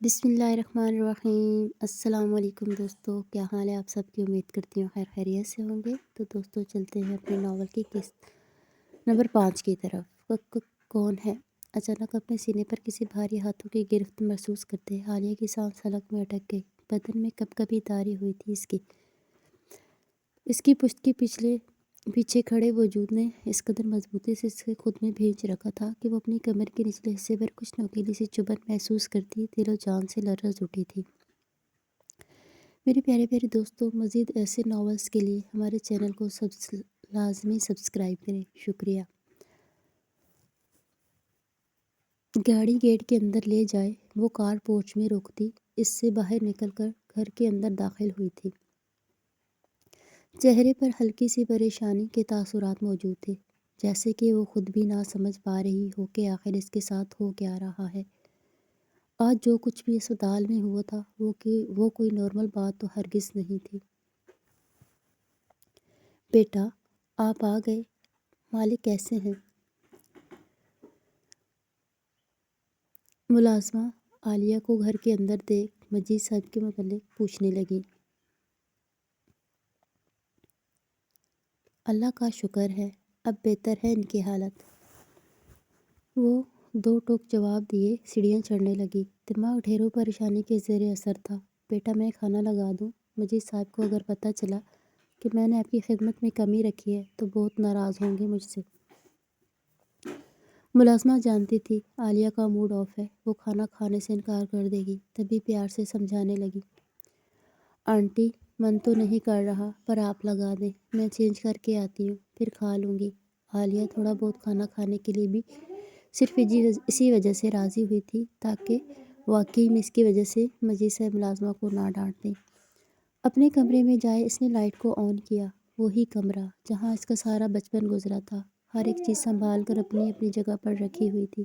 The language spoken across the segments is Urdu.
بسم اللہ الرحمن الرحیم۔ السلام علیکم دوستو، کیا حال ہے آپ سب کی؟ امید کرتی ہوں خیر خیریت سے ہوں گے۔ تو دوستو چلتے ہیں اپنے ناول کی قسط نمبر 5 کی طرف۔ کون ہے؟ اچانک اپنے سینے پر کسی بھاری ہاتھوں کی گرفت محسوس کرتے عالیہ کی سانس حلق میں اٹک گئی۔ بدن میں کب کبھی تاری ہوئی تھی اس کی پشت کی پیچھے کھڑے وجود نے اس قدر مضبوطی سے اسے خود میں بھینچ رکھا تھا کہ وہ اپنی کمر کے نچلے حصے پر کچھ نوکیلی سی چبھن محسوس کرتی دل و جان سے لرز اٹھی تھی۔ میرے پیارے پیارے دوستوں، مزید ایسے ناولز کے لیے ہمارے چینل کو لازمی سبسکرائب کریں۔ شکریہ۔ گاڑی گیٹ کے اندر لے جائے وہ کار پورچ میں روکتی اس سے باہر نکل کر گھر کے اندر داخل ہوئی تھی۔ چہرے پر ہلکی سی پریشانی کے تاثرات موجود تھے، جیسے کہ وہ خود بھی نہ سمجھ پا رہی ہو کہ آخر اس کے ساتھ ہو کیا رہا ہے۔ آج جو کچھ بھی اسپتال میں ہوا تھا وہ کوئی نارمل بات تو ہرگز نہیں تھی۔ بیٹا، آپ آ گئے۔ مالک کیسے ہیں؟ ملازمہ عالیہ کو گھر کے اندر دیکھ مجید صاحب کے متعلق پوچھنے لگی۔ اللہ کا شکر ہے، اب بہتر ہے ان کی حالت۔ وہ دو ٹوک جواب دیے سیڑھیاں چڑھنے لگی۔ دماغ ڈھیروں پریشانی کے زیر اثر تھا۔ بیٹا، میں کھانا لگا دوں؟ مجید صاحب کو اگر پتہ چلا کہ میں نے آپ کی خدمت میں کمی رکھی ہے تو بہت ناراض ہوں گے مجھ سے۔ ملازمہ جانتی تھی عالیہ کا موڈ آف ہے، وہ کھانا کھانے سے انکار کر دے گی، تبھی پیار سے سمجھانے لگی۔ آنٹی، من تو نہیں کر رہا، پر آپ لگا دیں، میں چینج کر کے آتی ہوں، پھر کھا لوں گی۔ عالیہ تھوڑا بہت کھانا کھانے کے لیے بھی صرف اسی وجہ سے راضی ہوئی تھی تاکہ واقعی میں اس کی وجہ سے مجید صاحب ملازمہ کو نہ ڈانٹ دیں۔ اپنے کمرے میں جائے اس نے لائٹ کو آن کیا۔ وہی کمرہ جہاں اس کا سارا بچپن گزرا تھا، ہر ایک چیز سنبھال کر اپنی اپنی جگہ پر رکھی ہوئی تھی۔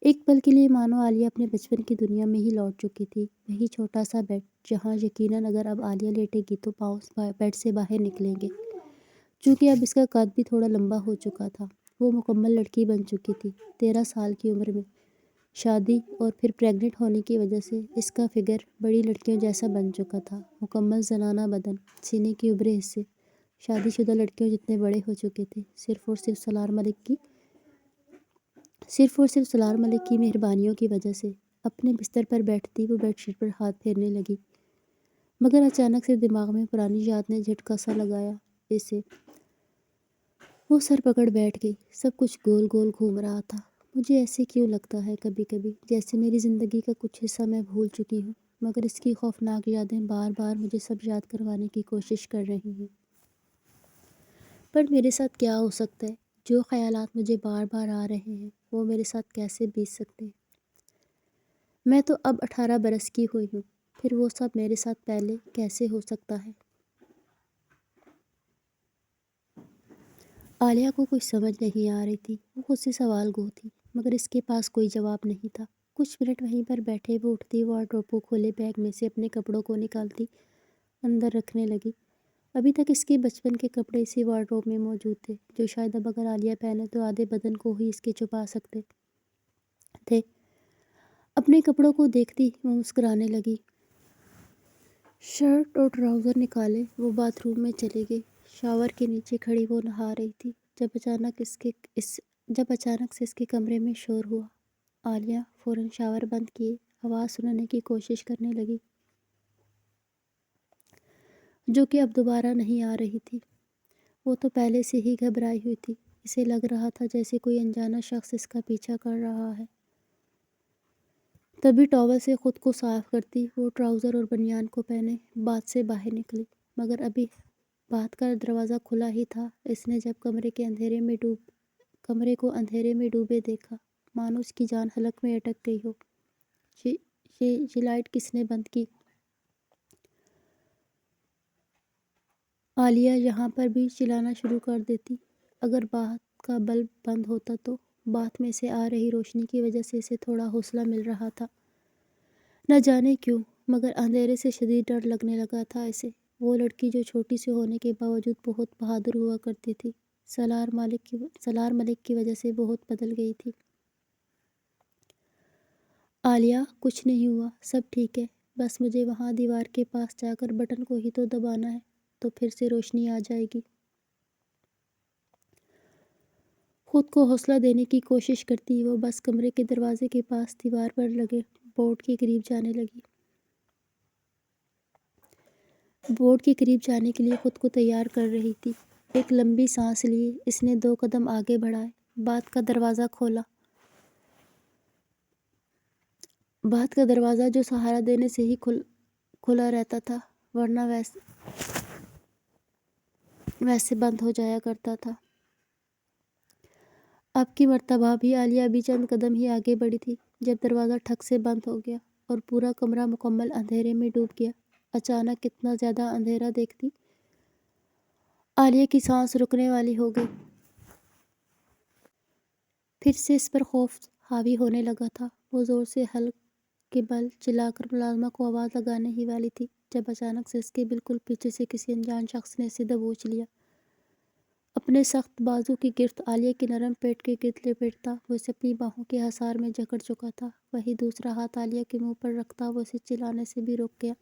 ایک پل کے لیے مانو عالیہ اپنے بچپن کی دنیا میں ہی لوٹ چکی تھی۔ وہی چھوٹا سا بیڈ جہاں یقیناً اگر اب عالیہ لیٹے گی تو پاؤں بیڈ سے باہر نکلیں گے، چونکہ اب اس کا قد بھی تھوڑا لمبا ہو چکا تھا۔ وہ مکمل لڑکی بن چکی تھی۔ 13 سال کی عمر میں شادی اور پھر پریگننٹ ہونے کی وجہ سے اس کا فگر بڑی لڑکیوں جیسا بن چکا تھا۔ مکمل زنانہ بدن، سینے کے ابھرے حصے شادی شدہ لڑکیوں جتنے بڑے ہو چکے تھے۔ صرف اور صرف سلار ملک کی مہربانیوں کی وجہ سے۔ اپنے بستر پر بیٹھتی وہ بیڈ شیٹ پر ہاتھ پھیرنے لگی، مگر اچانک سے دماغ میں پرانی یاد نے جھٹکا سا لگایا اسے۔ وہ سر پکڑ بیٹھ گئی۔ سب کچھ گول گول گھوم رہا تھا۔ مجھے ایسے کیوں لگتا ہے کبھی کبھی جیسے میری زندگی کا کچھ حصہ میں بھول چکی ہوں، مگر اس کی خوفناک یادیں بار بار مجھے سب یاد کروانے کی کوشش کر رہی ہیں۔ پر میرے ساتھ کیا ہو سکتا ہے؟ جو خیالات مجھے بار بار آ رہے ہیں وہ میرے ساتھ کیسے بیت سکتے ہیں؟ میں تو اب 18 برس کی ہوئی ہوں، پھر وہ سب میرے ساتھ پہلے کیسے ہو سکتا ہے؟ عالیہ کو کچھ سمجھ نہیں آ رہی تھی۔ وہ خود سے سوال گو تھی، مگر اس کے پاس کوئی جواب نہیں تھا۔ کچھ منٹ وہیں پر بیٹھے وہ اٹھتی، وارڈروب کو کھولے بیگ میں سے اپنے کپڑوں کو نکالتی اندر رکھنے لگی۔ ابھی تک اس کے بچپن کے کپڑے اسی وارڈروب میں موجود تھے، جو شاید اب اگر عالیہ پہنے تو آدھے بدن کو ہی اس کے چھپا سکتے تھے۔ اپنے کپڑوں کو دیکھتی وہ مسکرانے لگی۔ شرٹ اور ٹراؤزر نکالے وہ باتھ روم میں چلی گئی۔ شاور کے نیچے کھڑی وہ نہا رہی تھی جب اچانک سے اس کے کمرے میں شور ہوا۔ عالیہ فوراً شاور بند کیے آواز سننے کی کوشش کرنے لگی، جو کہ اب دوبارہ نہیں آ رہی تھی۔ وہ تو پہلے سے ہی گھبرائی ہوئی تھی۔ اسے لگ رہا تھا جیسے کوئی انجانا شخص اس کا پیچھا کر رہا ہے۔ تبھی ٹاول سے خود کو صاف کرتی وہ ٹراؤزر اور بنیان کو پہنے باتھ سے باہر نکلی، مگر ابھی باتھ کا دروازہ کھلا ہی تھا۔ اس نے جب کمرے کو اندھیرے میں ڈوبے دیکھا، مانو اس کی جان حلق میں اٹک گئی ہو۔ یہ لائٹ کس نے بند کی؟ عالیہ یہاں پر بھی چلانا شروع کر دیتی اگر باتھ کا بلب بند ہوتا تو۔ باتھ میں سے آ رہی روشنی کی وجہ سے اسے تھوڑا حوصلہ مل رہا تھا، نہ جانے کیوں، مگر اندھیرے سے شدید ڈر لگنے لگا تھا اسے۔ وہ لڑکی جو چھوٹی سی ہونے کے باوجود بہت بہادر ہوا کرتی تھی، سلار ملک کی وجہ سے بہت بدل گئی تھی۔ عالیہ، کچھ نہیں ہوا، سب ٹھیک ہے، بس مجھے وہاں دیوار کے پاس جا کر بٹن کو ہی تو دبانا ہے، تو پھر سے روشنی آ جائے گی۔ خود کو حوصلہ دینے کی کوشش کرتی وہ بس کمرے کے دروازے کے پاس دیوار پر لگے بورڈ کے قریب جانے لگی۔ بورڈ کے قریب جانے کے لیے خود کو تیار کر رہی تھی۔ ایک لمبی سانس لی، اس نے 2 قدم آگے بڑھائے، بات کا دروازہ کھولا۔ بات کا دروازہ جو سہارا دینے سے ہی کھلا رہتا تھا، ورنہ ویسے بند ہو جایا کرتا تھا۔ اب کی مرتبہ بھی عالیہ ابھی چند قدم ہی آگے بڑھی تھی جب دروازہ ٹھک سے بند ہو گیا اور پورا کمرہ مکمل اندھیرے میں ڈوب گیا۔ اچانک اتنا زیادہ اندھیرا دیکھتی عالیہ کی سانس رکنے والی ہو گئی۔ پھر سے اس پر خوف حاوی ہونے لگا تھا۔ وہ زور سے حلق کے بل چلا کر ملازمہ کو آواز لگانے ہی والی تھی جب اچانک سے اس کے بالکل پیچھے سے کسی انجان شخص نے اسے دبوچ لیا۔ اپنے سخت بازو کی گرفت عالیہ کے نرم پیٹ کے گرد لپیٹتا وہ اسے اپنی باہوں کے حصار میں جکڑ چکا تھا۔ وہی دوسرا ہاتھ عالیہ کے منہ پر رکھتا وہ اسے چلانے سے بھی رک گیا۔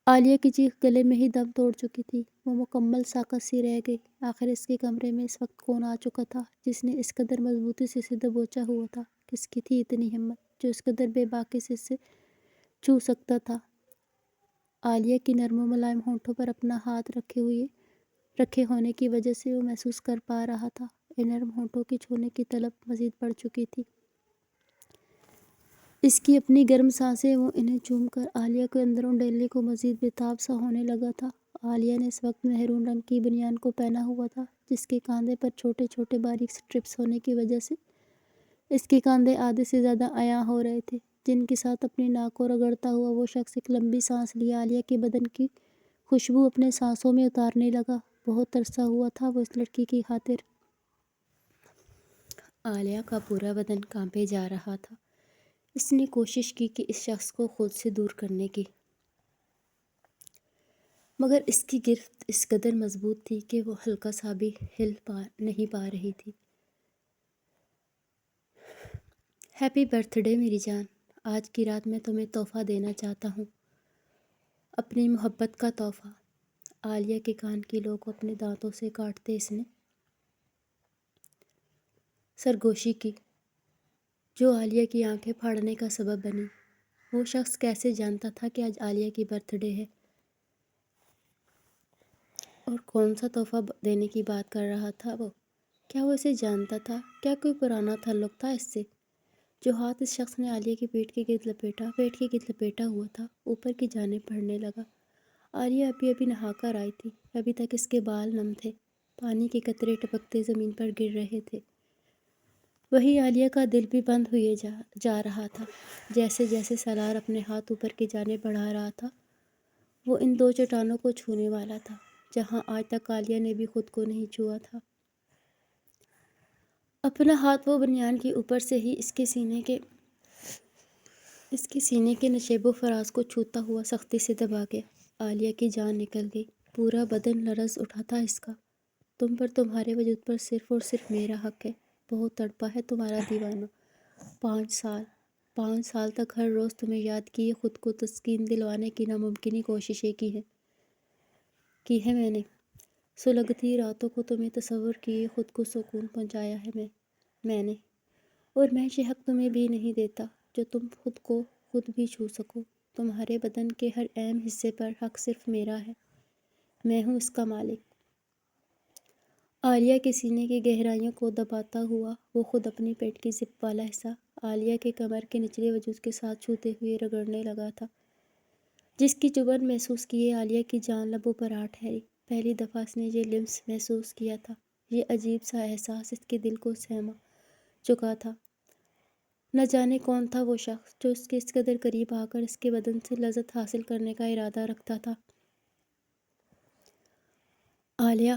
عالیہ کی چیخ گلے میں ہی دم توڑ چکی تھی۔ وہ مکمل ساکت سی رہ گئی۔ آخر اس کے کمرے میں اس وقت کون آ چکا تھا جس نے اس قدر مضبوطی سے اسے دبوچا ہوا تھا؟ کس کی تھی اتنی ہمت جو اس قدر بے باکی سے اسے چھو سکتا تھا؟ عالیہ کی نرم و ملائم ہونٹوں پر اپنا ہاتھ رکھے ہونے کی وجہ سے وہ محسوس کر پا رہا تھا ان نرم ہونٹوں کی چھونے کی طلب مزید بڑھ چکی تھی۔ اس کی اپنی گرم سانسیں وہ انہیں چوم کر عالیہ کے اندروں ڈیلنے کو مزید بےتاب سا ہونے لگا تھا۔ عالیہ نے اس وقت مہرون رنگ کی بنیان کو پہنا ہوا تھا جس کے کاندھے پر چھوٹے چھوٹے باریک سٹرپس ہونے کی وجہ سے اس کے کاندھے آدھے سے زیادہ عیاں ہو رہے تھے، جن کے ساتھ اپنی ناک کو رگڑتا ہوا وہ شخص ایک لمبی سانس لیے عالیہ کے بدن کی خوشبو اپنے سانسوں میں اتارنے لگا۔ بہت ترسا ہوا تھا وہ اس لڑکی کی خاطر۔ عالیہ کا پورا بدن کانپے جا رہا تھا۔ اس نے کوشش کی کہ اس شخص کو خود سے دور کرنے کی، مگر اس کی گرفت اس قدر مضبوط تھی کہ وہ ہلکا سا بھی ہل نہیں پا رہی تھی۔ ہیپی برتھ ڈے میری جان، آج کی رات میں تمہیں تحفہ دینا چاہتا ہوں، اپنی محبت کا تحفہ۔ عالیہ کے کان کی لو کو اپنے دانتوں سے کاٹتے اس نے سرگوشی کی جو عالیہ کی آنکھیں پھاڑنے کا سبب بنی۔ وہ شخص کیسے جانتا تھا کہ آج عالیہ کی برتھ ڈے ہے اور کون سا تحفہ دینے کی بات کر رہا تھا وہ؟ کیا وہ اسے جانتا تھا؟ کیا کوئی پرانا تعلق تھا اس سے؟ جو ہاتھ اس شخص نے عالیہ کے پیٹ کے گرد لپیٹا ہوا تھا اوپر کی جانب بڑھنے لگا۔ عالیہ ابھی نہا کر آئی تھی، ابھی تک اس کے بال نم تھے، پانی کے قطرے ٹپکتے زمین پر گر رہے تھے۔ وہی عالیہ کا دل بھی بند ہوئے جا رہا تھا۔ جیسے جیسے سالار اپنے ہاتھ اوپر کی جانب بڑھا رہا تھا وہ ان 2 چٹانوں کو چھونے والا تھا جہاں آج تک عالیہ نے بھی خود کو نہیں چھوا تھا۔ اپنا ہاتھ وہ بنیان کے اوپر سے ہی اس کے سینے کے نشیب و فراز کو چھوتا ہوا سختی سے دبا گیا۔ عالیہ کی جان نکل گئی، پورا بدن لرز اٹھا تھا اس کا۔ تم پر، تمہارے وجود پر صرف اور صرف میرا حق ہے۔ بہت تڑپا ہے تمہارا دیوانہ۔ 5 سال تک ہر روز تمہیں یاد کیے خود کو تسکین دلوانے کی ناممکن کوششیں کی ہیں میں نے۔ سلگتی راتوں کو تمہیں تصور کیے خود کو سکون پہنچایا ہے میں نے، اور میں یہ حق تمہیں بھی نہیں دیتا جو تم خود کو خود بھی چھو سکو۔ تمہارے بدن کے ہر اہم حصے پر حق صرف میرا ہے، میں ہوں اس کا مالک۔ عالیہ کے سینے کی گہرائیوں کو دباتا ہوا وہ خود اپنی پیٹ کی زپ والا حصہ عالیہ کے کمر کے نچلے وجود کے ساتھ چھوتے ہوئے رگڑنے لگا تھا، جس کی چبھن محسوس کیے عالیہ کی جان لبوں پر آ ٹھہری۔ پہلی دفعہ اس نے یہ لمس محسوس کیا تھا، یہ عجیب سا احساس اس کے دل کو سہما چکا تھا۔ نہ جانے کون تھا وہ شخص جو اس کے اس قدر قریب آ کر اس کے بدن سے لذت حاصل کرنے کا ارادہ رکھتا تھا۔ عالیہ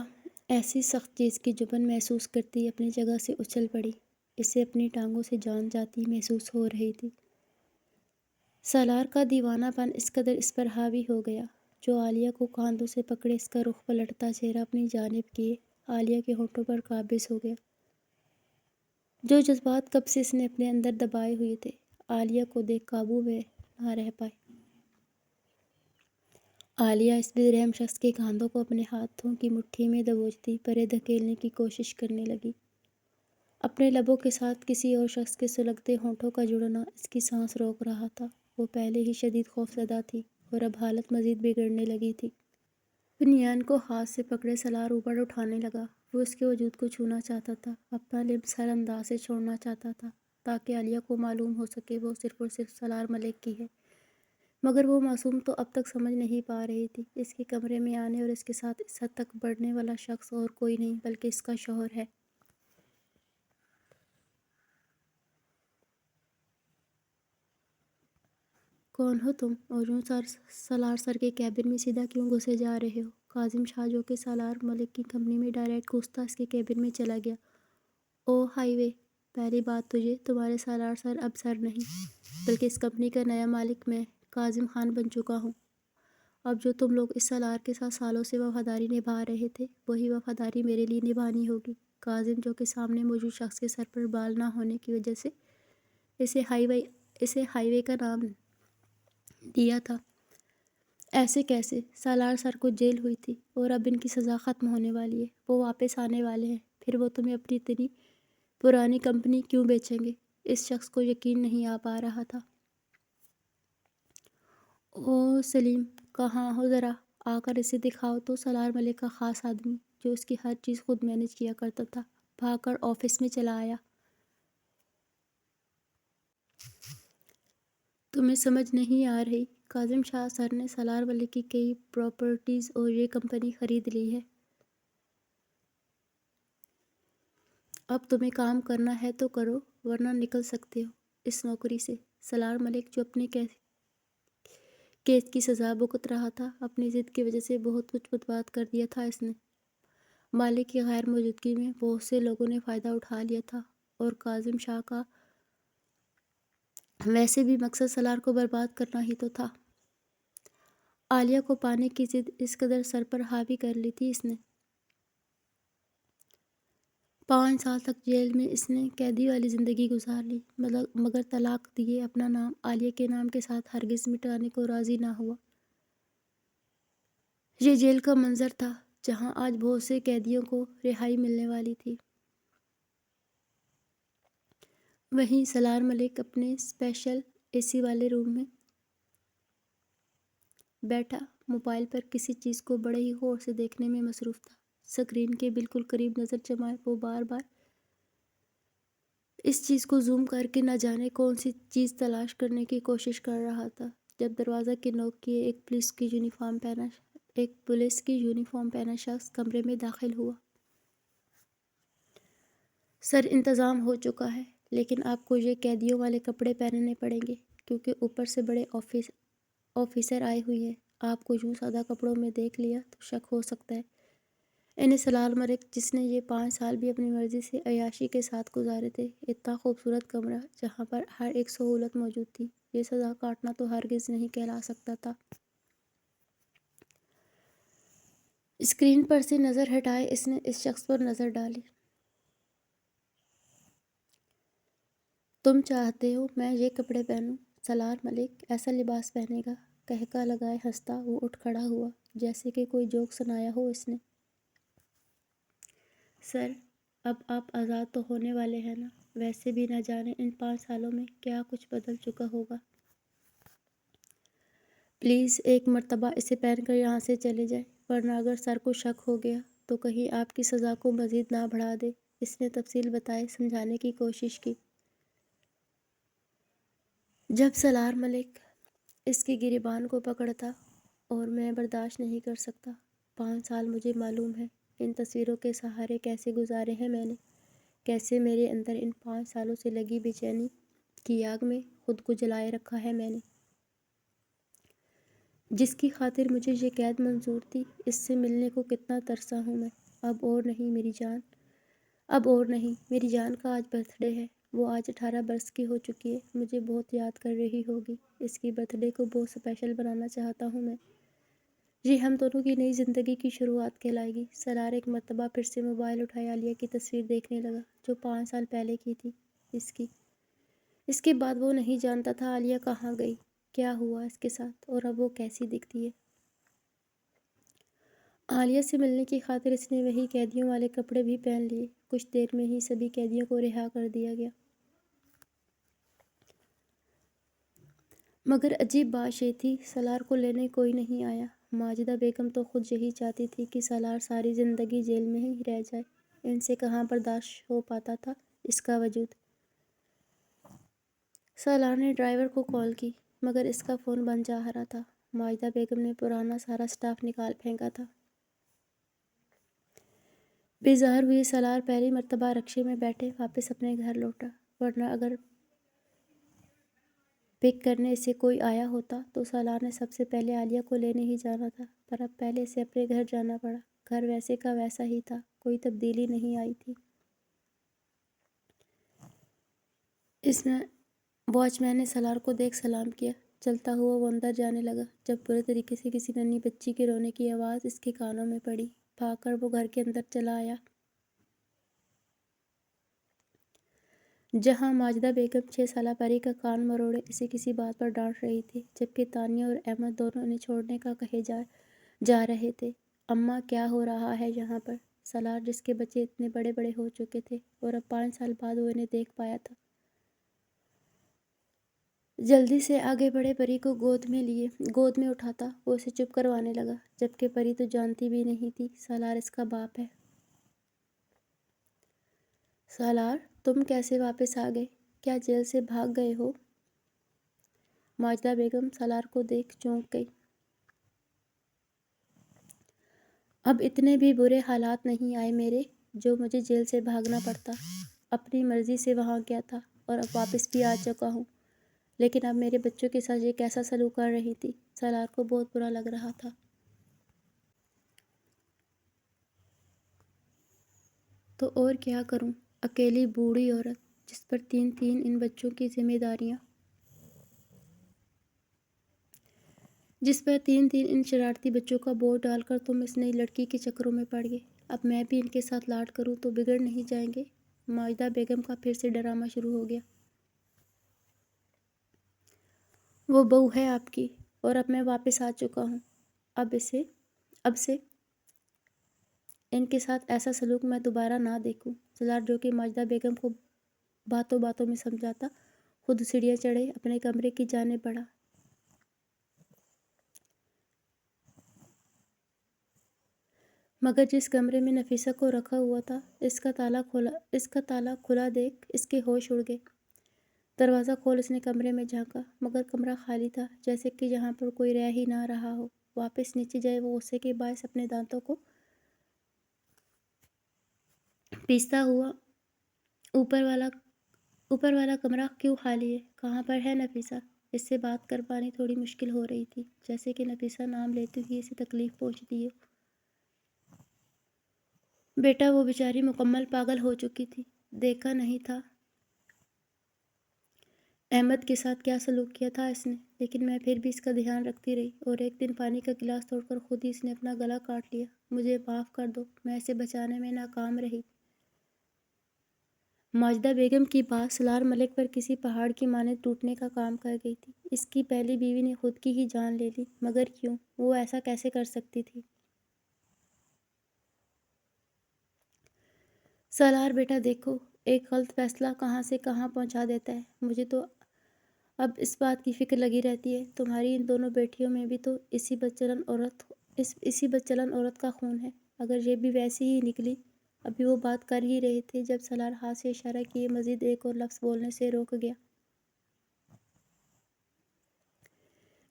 ایسی سخت چیز کی چبھن محسوس کرتی اپنی جگہ سے اچھل پڑی، اسے اپنی ٹانگوں سے جان جاتی محسوس ہو رہی تھی۔ سالار کا دیوانہ پن اس قدر اس پر حاوی ہو گیا جو عالیہ کو کاندھوں سے پکڑے اس کا رخ پلٹتا چہرہ اپنی جانب کیے عالیہ کے ہونٹوں پر قابض ہو گیا۔ جو جذبات کب سے اس نے اپنے اندر دبائے ہوئے تھے عالیہ کو دیکھ قابو میں نہ رہ پائے۔ عالیہ اس بے رحم شخص کے کاندھوں کو اپنے ہاتھوں کی مٹھی میں دبوچتی پرے دھکیلنے کی کوشش کرنے لگی۔ اپنے لبوں کے ساتھ کسی اور شخص کے سلگتے ہونٹوں کا جڑنا اس کی سانس روک رہا تھا۔ وہ پہلے ہی شدید خوفزدہ تھی اور اب حالت مزید بگڑنے لگی تھی۔ بنیان کو ہاتھ سے پکڑے سالار اوپر اٹھانے لگا۔ وہ اس کے وجود کو چھونا چاہتا تھا، اپنا لب سر انداز سے چھوڑنا چاہتا تھا تاکہ عالیہ کو معلوم ہو سکے وہ صرف اور صرف سالار ملک کی ہے۔ مگر وہ معصوم تو اب تک سمجھ نہیں پا رہی تھی۔ اس کے کمرے میں آنے اور اس کے ساتھ اس حد تک بڑھنے والا شخص اور کوئی نہیں بلکہ اس کا شوہر ہے۔ کون ہو تم؟ اور یوں سالار سر کے کیبن میں سیدھا کیوں گھسے جا رہے ہو؟ کاظم شاہ جو کہ سالار ملک کی کمپنی میں ڈائریکٹ گھستا اس کے کیبن میں چلا گیا۔ او ہائی وے، پہلی بات تمہارے سالار سر اب سر نہیں بلکہ اس کمپنی کا نیا مالک میں کاظم خان بن چکا ہوں۔ اب جو تم لوگ اس سالار کے ساتھ سالوں سے وفاداری نبھا رہے تھے وہی وفاداری میرے لیے نبھانی ہوگی۔ کاظم جو کہ سامنے موجود شخص کے سر پر بال نہ ہونے کی وجہ سے اسے ہائی وے کا نام دیا تھا۔ ایسے کیسے؟ سالار سر کو جیل ہوئی تھی اور اب ان کی سزا ختم ہونے والی ہے، وہ واپس آنے والے ہیں، پھر وہ تمہیں اپنی اتنی پرانی کمپنی کیوں بیچیں گے؟ اس شخص کو یقین نہیں آ پا رہا تھا۔ او سلیم، کہاں ہو؟ ذرا آ کر اسے دکھاؤ تو۔ سالار ملک کا خاص آدمی جو اس کی ہر چیز خود مینج کیا کرتا تھا بھاگ کر آفس میں چلا آیا۔ تمہیں سمجھ نہیں آ رہی؟ کاظم شاہ سر نے سالار ملک کی کئی پراپرٹیز اور یہ کمپنی خرید لی ہے۔ اب تمہیں کام کرنا ہے تو کرو ورنہ نکل سکتے ہو اس نوکری سے۔ سالار ملک جو اپنے کیس کی سزا بھگت رہا تھا، اپنی ضد کی وجہ سے بہت کچھ برباد کر دیا تھا اس نے۔ مالک کی غیر موجودگی میں بہت سے لوگوں نے فائدہ اٹھا لیا تھا اور کاظم شاہ کا ویسے بھی مقصد سالار کو برباد کرنا ہی تو تھا۔ عالیہ کو پانے کی ضد اس قدر سر پر حاوی کر لی تھی اس نے۔ 5 سال تک جیل میں اس نے قیدی والی زندگی گزار لی مگر طلاق دیے اپنا نام عالیہ کے نام کے ساتھ ہرگز مٹانے کو راضی نہ ہوا۔ یہ جیل کا منظر تھا جہاں آج بہت سے قیدیوں کو رہائی ملنے والی تھی۔ وہیں سالار ملک اپنے اسپیشل اے سی والے روم میں بیٹھا موبائل پر کسی چیز کو بڑے ہی غور سے دیکھنے میں مصروف تھا۔ سکرین کے بالکل قریب نظر جمائے وہ بار بار اس چیز کو زوم کر کے نہ جانے کون سی چیز تلاش کرنے کی کوشش کر رہا تھا جب دروازہ کی نوک کیے ایک پولیس کی یونیفارم پہنا شخص کمرے میں داخل ہوا۔ سر، انتظام ہو چکا ہے لیکن آپ کو یہ قیدیوں والے کپڑے پہننے پڑیں گے کیونکہ اوپر سے بڑے آفیسر آئے ہوئے ہیں۔ آپ کو یوں سادہ کپڑوں میں دیکھ لیا تو شک ہو سکتا ہے۔ انہیں سالار ملک جس نے یہ 5 سال بھی اپنی مرضی سے عیاشی کے ساتھ گزارے تھے، اتنا خوبصورت کمرہ جہاں پر ہر ایک سہولت موجود تھی، یہ سزا کاٹنا تو ہرگز نہیں کہلا سکتا تھا۔ اسکرین پر سے نظر ہٹائے اس نے اس شخص پر نظر ڈالی۔ تم چاہتے ہو میں یہ کپڑے پہنوں؟ سالار ملک ایسا لباس پہنے گا؟ قہقہ لگائے ہنستا وہ اٹھ کھڑا ہوا جیسے کہ کوئی جوک سنایا ہو اس نے۔ سر، اب آپ آزاد تو ہونے والے ہیں نا؟ ویسے بھی نہ جانے ان 5 سالوں میں کیا کچھ بدل چکا ہوگا۔ پلیز ایک مرتبہ اسے پہن کر یہاں سے چلے جائیں ورنہ اگر سر کو شک ہو گیا تو کہیں آپ کی سزا کو مزید نہ بڑھا دے۔ اس نے تفصیل بتائے سمجھانے کی کوشش کی۔ جب سالار ملک اس کی گریبان کو پکڑتا اور میں برداشت نہیں کر سکتا۔ 5 سال مجھے معلوم ہے ان تصویروں کے سہارے کیسے گزارے ہیں میں نے، کیسے میرے اندر ان 5 سالوں سے لگی بے چینی کی آگ میں خود کو جلائے رکھا ہے میں نے، جس کی خاطر مجھے یہ قید منظور تھی۔ اس سے ملنے کو کتنا ترسا ہوں میں۔ اب اور نہیں میری جان، اب اور نہیں۔ میری جان کا آج برتھ ڈے ہے، وہ آج 18 برس کی ہو چکی ہے، مجھے بہت یاد کر رہی ہوگی۔ اس کی برتھ ڈے کو بہت اسپیشل بنانا چاہتا ہوں میں، یہ ہم دونوں کی نئی زندگی کی شروعات کہلائے گی۔ سالار ایک مرتبہ پھر سے موبائل اٹھائے عالیہ کی تصویر دیکھنے لگا جو 5 سال پہلے کی تھی۔ اس کے بعد وہ نہیں جانتا تھا عالیہ کہاں گئی، کیا ہوا اس کے ساتھ، اور اب وہ کیسی دکھتی ہے۔ عالیہ سے ملنے کی خاطر اس نے وہی قیدیوں والے کپڑے بھی پہن لیے۔ کچھ دیر میں ہی سبھی قیدیوں کو رہا کر دیا گیا۔ مگر عجیب بات یہ تھی، سالار کو لینے کوئی نہیں آیا۔ ماجدہ بیگم تو خود یہی چاہتی تھی کہ سالار ساری زندگی جیل میں ہی رہ جائے، ان سے کہاں برداشت ہو پاتا تھا اس کا وجود۔ سالار نے ڈرائیور کو کال کی، مگر اس کا فون بند جا رہا تھا۔ ماجدہ بیگم نے پرانا سارا سٹاف نکال پھینکا تھا۔ بیزار ہوئی سالار پہلی مرتبہ رکشے میں بیٹھے واپس اپنے گھر لوٹا، ورنہ اگر پک کرنے اسے کوئی آیا ہوتا تو سالار نے سب سے پہلے عالیہ کو لینے ہی جانا تھا، پر اب پہلے اسے اپنے گھر جانا پڑا۔ گھر ویسے کا ویسا ہی تھا، کوئی تبدیلی نہیں آئی تھی۔ اس میں واچ مین نے سالار کو دیکھ سلام کیا، چلتا ہوا وہ اندر جانے لگا، جب برے طریقے سے کسی ننھی بچی کے رونے کی آواز اس کے کانوں میں پڑی۔ بھاگ کر وہ گھر کے اندر چلا آیا، جہاں ماجدہ بیگم 6 سالہ پری کا کان مروڑے اسے کسی بات پر ڈانٹ رہی تھی، جبکہ تانیہ اور احمد دونوں انہیں چھوڑنے کا کہے جا رہے تھے۔ اماں، کیا ہو رہا ہے یہاں پر؟ سالار، جس کے بچے اتنے بڑے بڑے ہو چکے تھے اور اب 5 سال بعد وہ انہیں دیکھ پایا تھا، جلدی سے آگے بڑھے پری کو گود میں اٹھاتا وہ اسے چپ کروانے لگا، جبکہ پری تو جانتی بھی نہیں تھی سالار اس کا باپ ہے۔ سالار، تم کیسے واپس آ گئے؟ کیا جیل سے بھاگ گئے ہو؟ ماجدہ بیگم سالار کو دیکھ چونک گئی۔ اب اتنے بھی برے حالات نہیں آئے میرے، جو مجھے جیل سے بھاگنا پڑتا۔ اپنی مرضی سے وہاں گیا تھا اور اب واپس بھی آ چکا ہوں، لیکن اب میرے بچوں کے ساتھ یہ کیسا سلوک کر رہی تھی؟ سالار کو بہت برا لگ رہا تھا۔ تو اور کیا کروں، اکیلی بوڑھی عورت، جس پر تین ان بچوں کی ذمہ داریاں، جس پر تین ان شرارتی بچوں کا بوجھ ڈال کر تم اس نئی لڑکی کے چکروں میں پڑ گئے۔ اب میں بھی ان کے ساتھ لاڈ کروں تو بگڑ نہیں جائیں گے؟ ماجدہ بیگم کا پھر سے ڈرامہ شروع ہو گیا۔ وہ بہو ہے آپ کی، اور اب میں واپس آ چکا ہوں۔ اب سے ان کے ساتھ ایسا سلوک میں دوبارہ نہ دیکھوں۔ سالار، جو کہ ماجدہ بیگم کو باتوں باتوں میں سمجھاتا، خود سیڑھیاں چڑھے اپنے کمرے کی جانب بڑھا۔ مگر جس کمرے میں نفیسہ کو رکھا ہوا تھا، اس کا تالا کھلا دیکھ اس کے ہوش اڑ گئے۔ دروازہ کھول اس نے کمرے میں جھانکا، مگر کمرہ خالی تھا، جیسے کہ یہاں پر کوئی رہ ہی نہ رہا ہو۔ واپس نیچے جائے وہ غصے کے باعث اپنے دانتوں کو پیستا ہوا، اوپر والا کمرہ کیوں خالی ہے؟ کہاں پر ہے نفیسہ؟ اس سے بات کر پانی تھوڑی مشکل ہو رہی تھی، جیسے کہ نفیسہ نام لیتے ہی اسے تکلیف پہنچتی ہو۔ بیٹا، وہ بیچاری مکمل پاگل ہو چکی تھی، دیکھا نہیں تھا احمد کے ساتھ کیا سلوک کیا تھا اس نے، لیکن میں پھر بھی اس کا دھیان رکھتی رہی، اور ایک دن پانی کا گلاس توڑ کر خود ہی اس نے اپنا گلا کاٹ لیا۔ مجھے معاف کر دو، میں اسے بچانے میں ناکام رہی۔ ماجدہ بیگم کی بات سالار ملک پر کسی پہاڑ کی مانند ٹوٹنے کا کام کر گئی تھی۔ اس کی پہلی بیوی نے خود کی ہی جان لے لی، مگر کیوں؟ وہ ایسا کیسے کر سکتی تھی؟ سالار بیٹا دیکھو، ایک غلط فیصلہ کہاں سے کہاں پہنچا دیتا ہے۔ مجھے تو اب اس بات کی فکر لگی رہتی ہے، تمہاری ان دونوں بیٹیوں میں بھی تو اسی بدچلن عورت کا خون ہے۔ اگر یہ بھی ویسی ہی نکلی۔ ابھی وہ بات کر ہی رہے تھے جب سالار ہاتھ سے اشارہ کیے مزید ایک اور لفظ بولنے سے روک گیا۔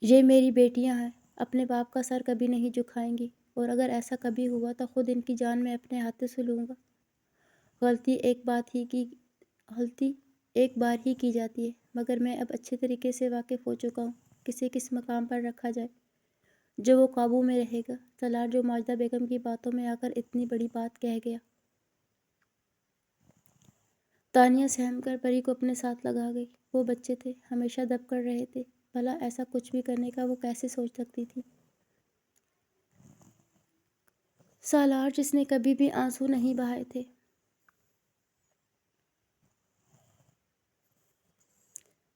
یہ میری بیٹیاں ہیں، اپنے باپ کا سر کبھی نہیں جھکائیں گی، اور اگر ایسا کبھی ہوا تو خود ان کی جان میں اپنے ہاتھوں سے لوں گا۔ غلطی ایک بار ہی کی جاتی ہے، مگر میں اب اچھے طریقے سے واقف ہو چکا ہوں کسے کس مقام پر رکھا جائے جو وہ قابو میں رہے گا۔ سالار، جو ماجدہ بیگم کی باتوں میں آ کر اتنی بڑی بات کہہ گیا۔ تانیہ سہم کر پری کو اپنے ساتھ لگا گئی۔ وہ بچے تھے، ہمیشہ دب کر رہے تھے، بھلا ایسا کچھ بھی کرنے کا وہ کیسے سوچ سکتی تھی؟ سالار، جس نے کبھی بھی آنسو نہیں بہائے تھے،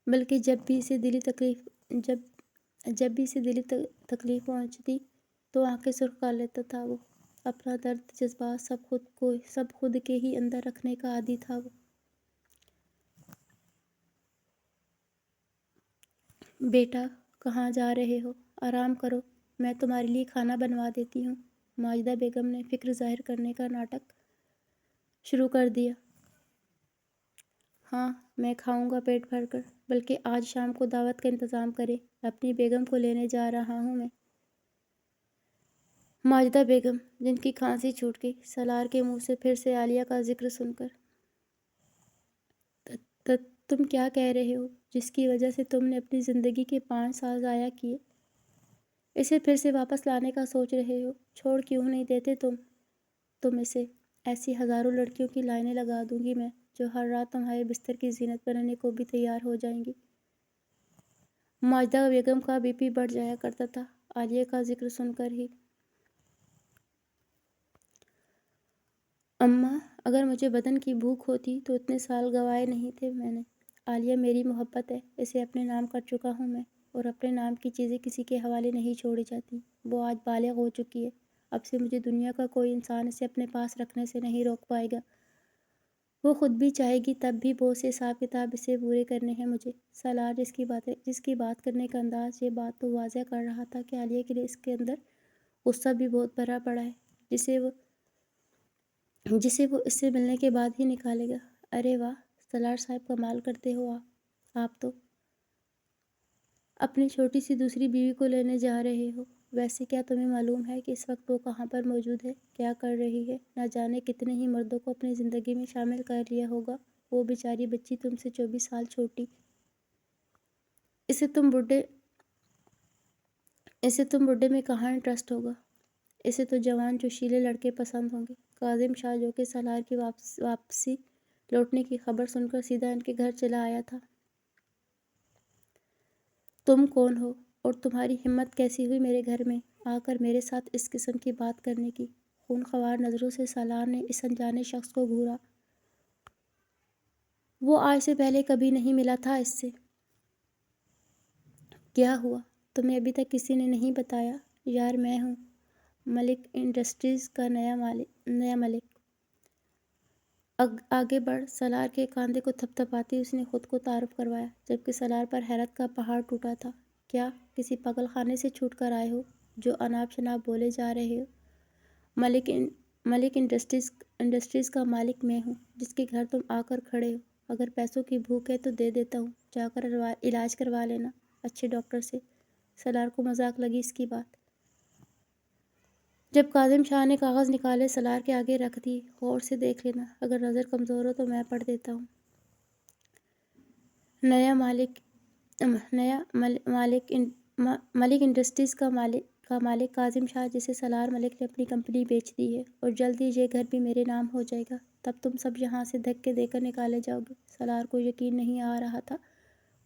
بلکہ جب بھی اسے دلی تکلیف پہنچتی تو آنکھیں سرخ کر لیتا تھا وہ۔ اپنا درد جذبات سب خود کے ہی اندر رکھنے کا عادی تھا وہ۔ بیٹا کہاں جا رہے ہو؟ آرام کرو، میں تمہارے لیے کھانا بنوا دیتی ہوں۔ ماجدہ بیگم نے فکر ظاہر کرنے کا ناٹک شروع کر دیا۔ ہاں میں کھاؤں گا پیٹ بھر کر، بلکہ آج شام کو دعوت کا انتظام کریں، اپنی بیگم کو لینے جا رہا ہوں میں۔ ماجدہ بیگم، جن کی کھانسی چھوٹ گئی، سالار کے منہ سے پھر سے عالیہ کا ذکر سن کر۔ تم کیا کہہ رہے ہو؟ جس کی وجہ سے تم نے اپنی زندگی کے 5 سال ضائع کیے، اسے پھر سے واپس لانے کا سوچ رہے ہو؟ چھوڑ کیوں نہیں دیتے تم اسے؟ ایسی ہزاروں لڑکیوں کی لائنیں لگا دوں گی میں، جو ہر رات تمہارے بستر کی زینت بننے کو بھی تیار ہو جائیں گی۔ ماجدہ بیگم کا بی پی بڑھ جایا کرتا تھا عالیہ کا ذکر سن کر ہی۔ اماں، اگر مجھے بدن کی بھوک ہوتی تو اتنے سال گنوائے نہیں تھے میں نے۔ عالیہ میری محبت ہے، اسے اپنے نام کر چکا ہوں میں، اور اپنے نام کی چیزیں کسی کے حوالے نہیں چھوڑی جاتی۔ وہ آج بالغ ہو چکی ہے، اب سے مجھے دنیا کا کوئی انسان اسے اپنے پاس رکھنے سے نہیں روک پائے گا۔ وہ خود بھی چاہے گی تب بھی بہت سے حساب کتاب اسے پورے کرنے ہیں مجھے۔ سالار جس کی بات کرنے کا انداز یہ بات تو واضح کر رہا تھا کہ عالیہ کے لیے اس کے اندر غصہ بھی بہت بھرا پڑا ہے، جسے وہ اس سے ملنے کے بعد ہی نکالے گا۔ ارے واہ سالار صاحب، کمال کرتے ہو آپ تو اپنی چھوٹی سی دوسری بیوی کو لینے جا رہے ہو۔ ویسے کیا تمہیں معلوم ہے کہ اس وقت وہ کہاں پر موجود ہے، کیا کر رہی ہے؟ نہ جانے کتنے ہی مردوں کو اپنی زندگی میں شامل کر لیا ہوگا۔ وہ بیچاری بچی تم سے 24 سال چھوٹی، اسے تم بڈھے میں کہاں انٹرسٹ ہوگا؟ اسے تو جوان جوشیلے لڑکے پسند ہوں گے۔ کاظم شاہ، جو کہ سالار کی واپسی لوٹنے کی خبر سن کر سیدھا ان کے گھر چلا آیا تھا۔ تم کون ہو اور تمہاری ہمت کیسی ہوئی میرے گھر میں آ کر میرے ساتھ اس قسم کی بات کرنے کی؟ خون خوار نظروں سے سالار نے اس انجانے شخص کو گھورا۔ وہ آج سے پہلے کبھی نہیں ملا تھا اس سے۔ کیا ہوا؟ تمہیں ابھی تک کسی نے نہیں بتایا؟ یار میں ہوں ملک انڈسٹریز کا نیا مالک۔ آگے بڑھ، سالار کے کاندھے کو تھپتھپاتی اس نے خود کو تعارف کروایا، جبکہ سالار پر حیرت کا پہاڑ ٹوٹا تھا۔ کیا کسی پاگل خانے سے چھوٹ کر آئے ہو جو اناپ شناپ بولے جا رہے ہو؟ ملک انڈسٹریز کا مالک میں ہوں، جس کے گھر تم آ کر کھڑے ہو۔ اگر پیسوں کی بھوک ہے تو دے دیتا ہوں، جا کر علاج کروا لینا اچھے ڈاکٹر سے۔ سالار کو مذاق لگی اس کی بات۔ جب کاظم شاہ نے کاغذ نکالے سالار کے آگے رکھ دیے، غور سے دیکھ لینا، اگر نظر کمزور ہو تو میں پڑھ دیتا ہوں۔ ملک انڈسٹریز کا مالک کاظم شاہ، جسے سالار ملک نے اپنی کمپنی بیچ دی ہے، اور جلد ہی یہ گھر بھی میرے نام ہو جائے گا۔ تب تم سب یہاں سے دھکے دے کر نکالے جاؤ گے۔ سالار کو یقین نہیں آ رہا تھا،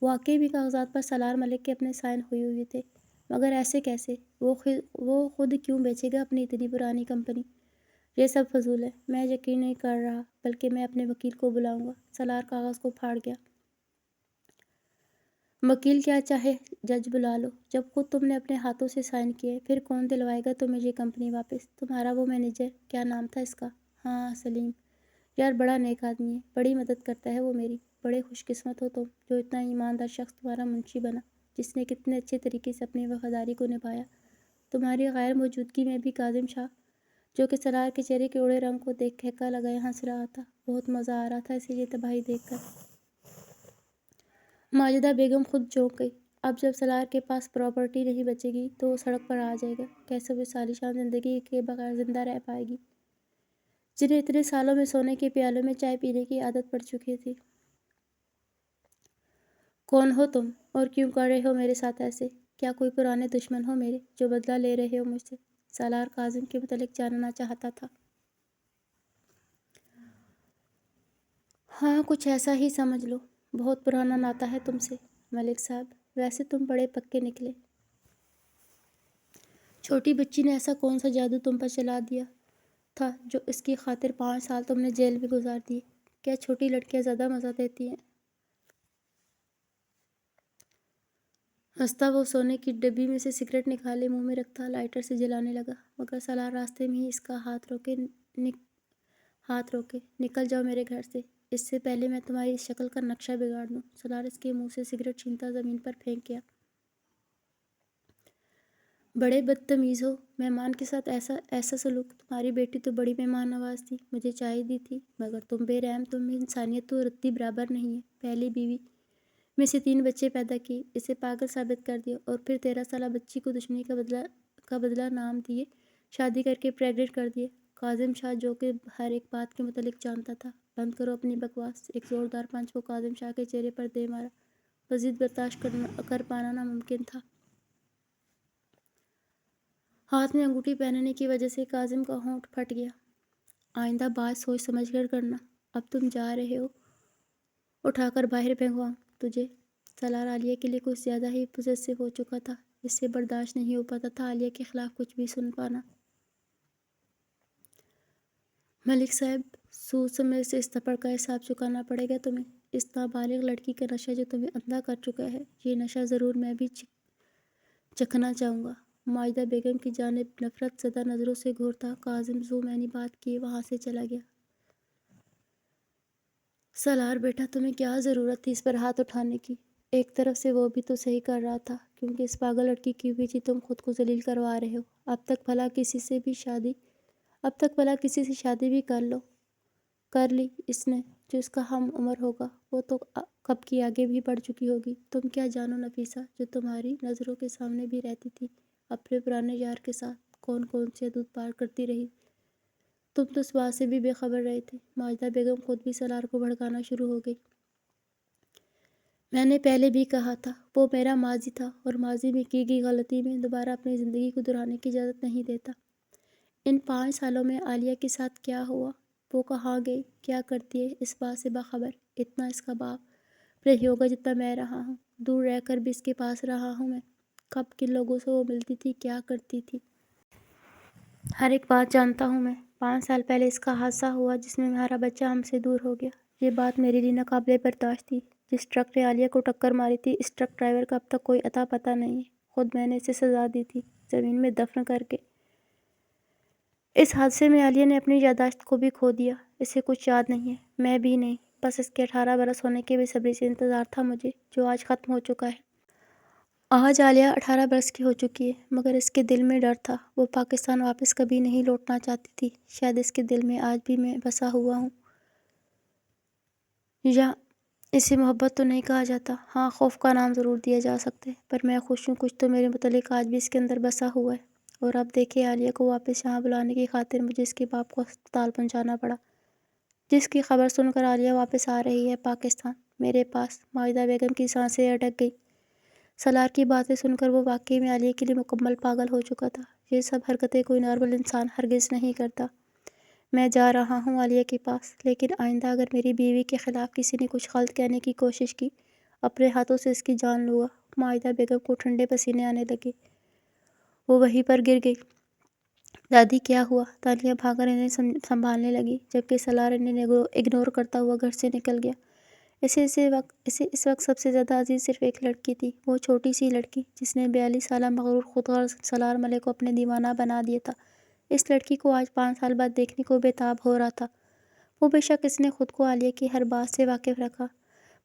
واقعی بھی کاغذات پر سالار ملک کے اپنے سائن ہوئے تھے، مگر ایسے کیسے؟ وہ خود کیوں بیچے گا اپنی اتنی پرانی کمپنی؟ یہ سب فضول ہے، میں یقین نہیں کر رہا، بلکہ میں اپنے وکیل کو بلاؤں گا۔ سالار کاغذ کو پھاڑ گیا۔ وکیل کیا چاہے جج بلا لو، جب خود تم نے اپنے ہاتھوں سے سائن کیے، پھر کون دلوائے گا تمہیں یہ کمپنی واپس؟ تمہارا وہ مینیجر، کیا نام تھا اس کا؟ ہاں سلیم، یار بڑا نیک آدمی ہے، بڑی مدد کرتا ہے وہ میری۔ بڑے خوش قسمت ہو تم، جو اتنا ایماندار شخص تمہارا منشی بنا، جس نے کتنے اچھے طریقے سے اپنی وفاداری کو نبھایا۔ تمہاری غیر موجودگی میں بھی کاظم شاہ، جو کہ سالار کے چہرے کے اڑے رنگ کو دیکھ ٹھیکا لگائے ہنس رہا تھا، بہت مزہ آ رہا تھا اسے یہ تباہی دیکھ کر۔ ماجدہ بیگم خود چونک گئی۔ اب جب سالار کے پاس پراپرٹی نہیں بچے گی تو وہ سڑک پر آ جائے گا، کیسے وہ اس عالیشان زندگی کے بغیر زندہ رہ پائے گی، جنہیں اتنے سالوں میں سونے کے پیالوں میں چائے پینے کی عادت پڑ چکی تھی۔ کون ہو تم اور کیوں کر رہے ہو میرے ساتھ ایسے؟ کیا کوئی پرانے دشمن ہو میرے، جو بدلہ لے رہے ہو مجھ سے؟ سالار کاظم کے متعلق جاننا چاہتا تھا۔ ہاں کچھ ایسا ہی سمجھ لو، بہت پرانا ناطہ ہے تم سے ملک صاحب۔ ویسے تم بڑے پکے نکلے۔ چھوٹی بچی نے ایسا کون سا جادو تم پر چلا دیا تھا جو اس کی خاطر 5 سال تم نے جیل میں گزار دیے؟ کیا چھوٹی لڑکیاں زیادہ مزہ دیتی ہیں؟ ہنستا وہ سونے کی ڈبی میں سے سگریٹ نکالے منہ میں رکھتا لائٹر سے جلانے لگا، مگر سالار راستے میں ہی اس کا ہاتھ روکے، نکل جاؤ میرے گھر سے، اس سے پہلے میں تمہاری اس شکل کا نقشہ بگاڑ دوں۔ سالار اس کے منہ سے سگریٹ چھینتا زمین پر پھینک گیا۔ بڑے بدتمیز ہو، مہمان کے ساتھ ایسا سلوک، تمہاری بیٹی تو بڑی مہمان نواز تھی، مجھے چائے دی تھی، مگر تم بے رحم، تم میں انسانیت تو رتی برابر نہیں ہے۔ پہلی بیوی میں سے 3 بچے پیدا کیے، اسے پاگل ثابت کر دیا، اور پھر 13 سالہ بچی کو دشمنی کا بدلہ نام دیے شادی کر کے پریگننٹ کر دیا۔ کاظم شاہ جو کہ ہر ایک بات کے متعلق جانتا تھا، بند کرو اپنی بکواس، ایک زوردار پنچ کو کاظم شاہ کے چہرے پر دے مارا، مزید برداشت کر پانا ناممکن تھا۔ ہاتھ میں انگوٹھی پہننے کی وجہ سے کاظم کا ہونٹ پھٹ گیا۔ آئندہ بات سوچ سمجھ کر کرنا، اب تم جا رہے ہو، اٹھا کر باہر پھینکواؤں تجھے۔ سالار عالیہ کے لیے کچھ زیادہ ہی پوزیسو ہو چکا تھا، اس سے برداشت نہیں ہو پاتا تھا عالیہ کے خلاف کچھ بھی سن پانا۔ ملک صاحب، سود سمیت سے اس تھپڑ کا حساب چکانا پڑے گا تمہیں۔ اس نابالغ لڑکی کا نشہ جو تمہیں اندھا کر چکا ہے، یہ نشہ ضرور میں بھی چکھنا چاہوں گا۔ ماجدہ بیگم کی جانب نفرت زدہ نظروں سے گھورتا کاظم جو میں نے بات کی وہاں سے چلا گیا۔ سالار بیٹا، تمہیں کیا ضرورت تھی اس پر ہاتھ اٹھانے کی؟ ایک طرف سے وہ بھی تو صحیح کر رہا تھا، کیونکہ اس پاگل لڑکی کی وجہ تم خود کو ذلیل کروا رہے ہو۔ اب تک بھلا کسی سے شادی بھی کر لی اس نے جو اس کا ہم عمر ہوگا، وہ تو کب کی آگے بھی بڑھ چکی ہوگی۔ تم کیا جانو نفیسہ، جو تمہاری نظروں کے سامنے بھی رہتی تھی، اپنے پرانے یار کے ساتھ کون سے حدود پار کرتی رہی، تم تو اس بات سے بھی بے خبر رہے تھے۔ ماجدہ بیگم خود بھی سالار کو بھڑکانا شروع ہو گئی۔ میں نے پہلے بھی کہا تھا، وہ میرا ماضی تھا، اور ماضی میں کی گئی غلطی میں دوبارہ اپنی زندگی کو دہرانے کی اجازت نہیں دیتا۔ ان 5 سالوں میں عالیہ کے ساتھ کیا ہوا، وہ کہاں گئی، کیا کرتی ہے، اس بات سے باخبر۔ اتنا اس کا باپ نہیں ہوگا جتنا میں رہا ہوں، دور رہ کر بھی اس کے پاس رہا ہوں میں۔ کب کن لوگوں سے وہ ملتی تھی، کیا کرتی تھی، ہر ایک بات جانتا ہوں میں۔ 5 سال پہلے اس کا حادثہ ہوا جس میں ہمارا بچہ ہم سے دور ہو گیا۔ یہ بات میرے لیے ناقابل برداشت تھی۔ جس ٹرک نے عالیہ کو ٹکر ماری تھی، اس ٹرک ڈرائیور کا اب تک کوئی اتا پتہ نہیں ہے۔ خود میں نے اسے سزا دی تھی، زمین میں دفن کر کے۔ اس حادثے میں عالیہ نے اپنی یادداشت کو بھی کھو دیا، اسے کچھ یاد نہیں ہے، میں بھی نہیں، بس اس کے 18 برس ہونے کے بے صبری سے انتظار تھا مجھے، جو آج ختم ہو چکا ہے۔ آج عالیہ 18 برس کی ہو چکی ہے، مگر اس کے دل میں ڈر تھا، وہ پاکستان واپس کبھی نہیں لوٹنا چاہتی تھی۔ شاید اس کے دل میں آج بھی میں بسا ہوا ہوں، یا اسے محبت تو نہیں کہا جاتا، ہاں خوف کا نام ضرور دیا جا سکتا ہے، پر میں خوش ہوں، کچھ تو میرے متعلق آج بھی اس کے اندر بسا ہوا ہے۔ اور اب دیکھیں، عالیہ کو واپس یہاں بلانے کی خاطر مجھے اس کے باپ کو ہسپتال پہنچانا پڑا، جس کی خبر سن کر عالیہ واپس آ رہی ہے پاکستان، میرے پاس۔ ماجدہ بیگم کی سانسیں اٹک گئی۔ سالار کی باتیں سن کر وہ واقعی میں عالیہ کے لیے مکمل پاگل ہو چکا تھا۔ یہ سب حرکتیں کوئی نارمل انسان ہرگز نہیں کرتا۔ میں جا رہا ہوں عالیہ کے پاس، لیکن آئندہ اگر میری بیوی کے خلاف کسی نے کچھ غلط کہنے کی کوشش کی، اپنے ہاتھوں سے اس کی جان لوں گا۔ ماجدہ بیگم کو ٹھنڈے پسینے آنے لگے، وہ وہیں پر گر گئی۔ دادی کیا ہوا؟ تانیہ بھاگ کر انہیں سنبھالنے لگی، جبکہ سالار انہیں اگنور کرتا ہوا گھر سے نکل گیا۔ اسے اس وقت سب سے زیادہ عزیز صرف ایک لڑکی تھی، وہ چھوٹی سی لڑکی جس نے 42 سالہ مغرور خودغرض سالار ملک کو اپنے دیوانہ بنا دیا تھا۔ اس لڑکی کو آج 5 سال بعد دیکھنے کو بے تاب ہو رہا تھا۔ وہ بے شک اس نے خود کو عالیہ کی ہر بات سے واقف رکھا،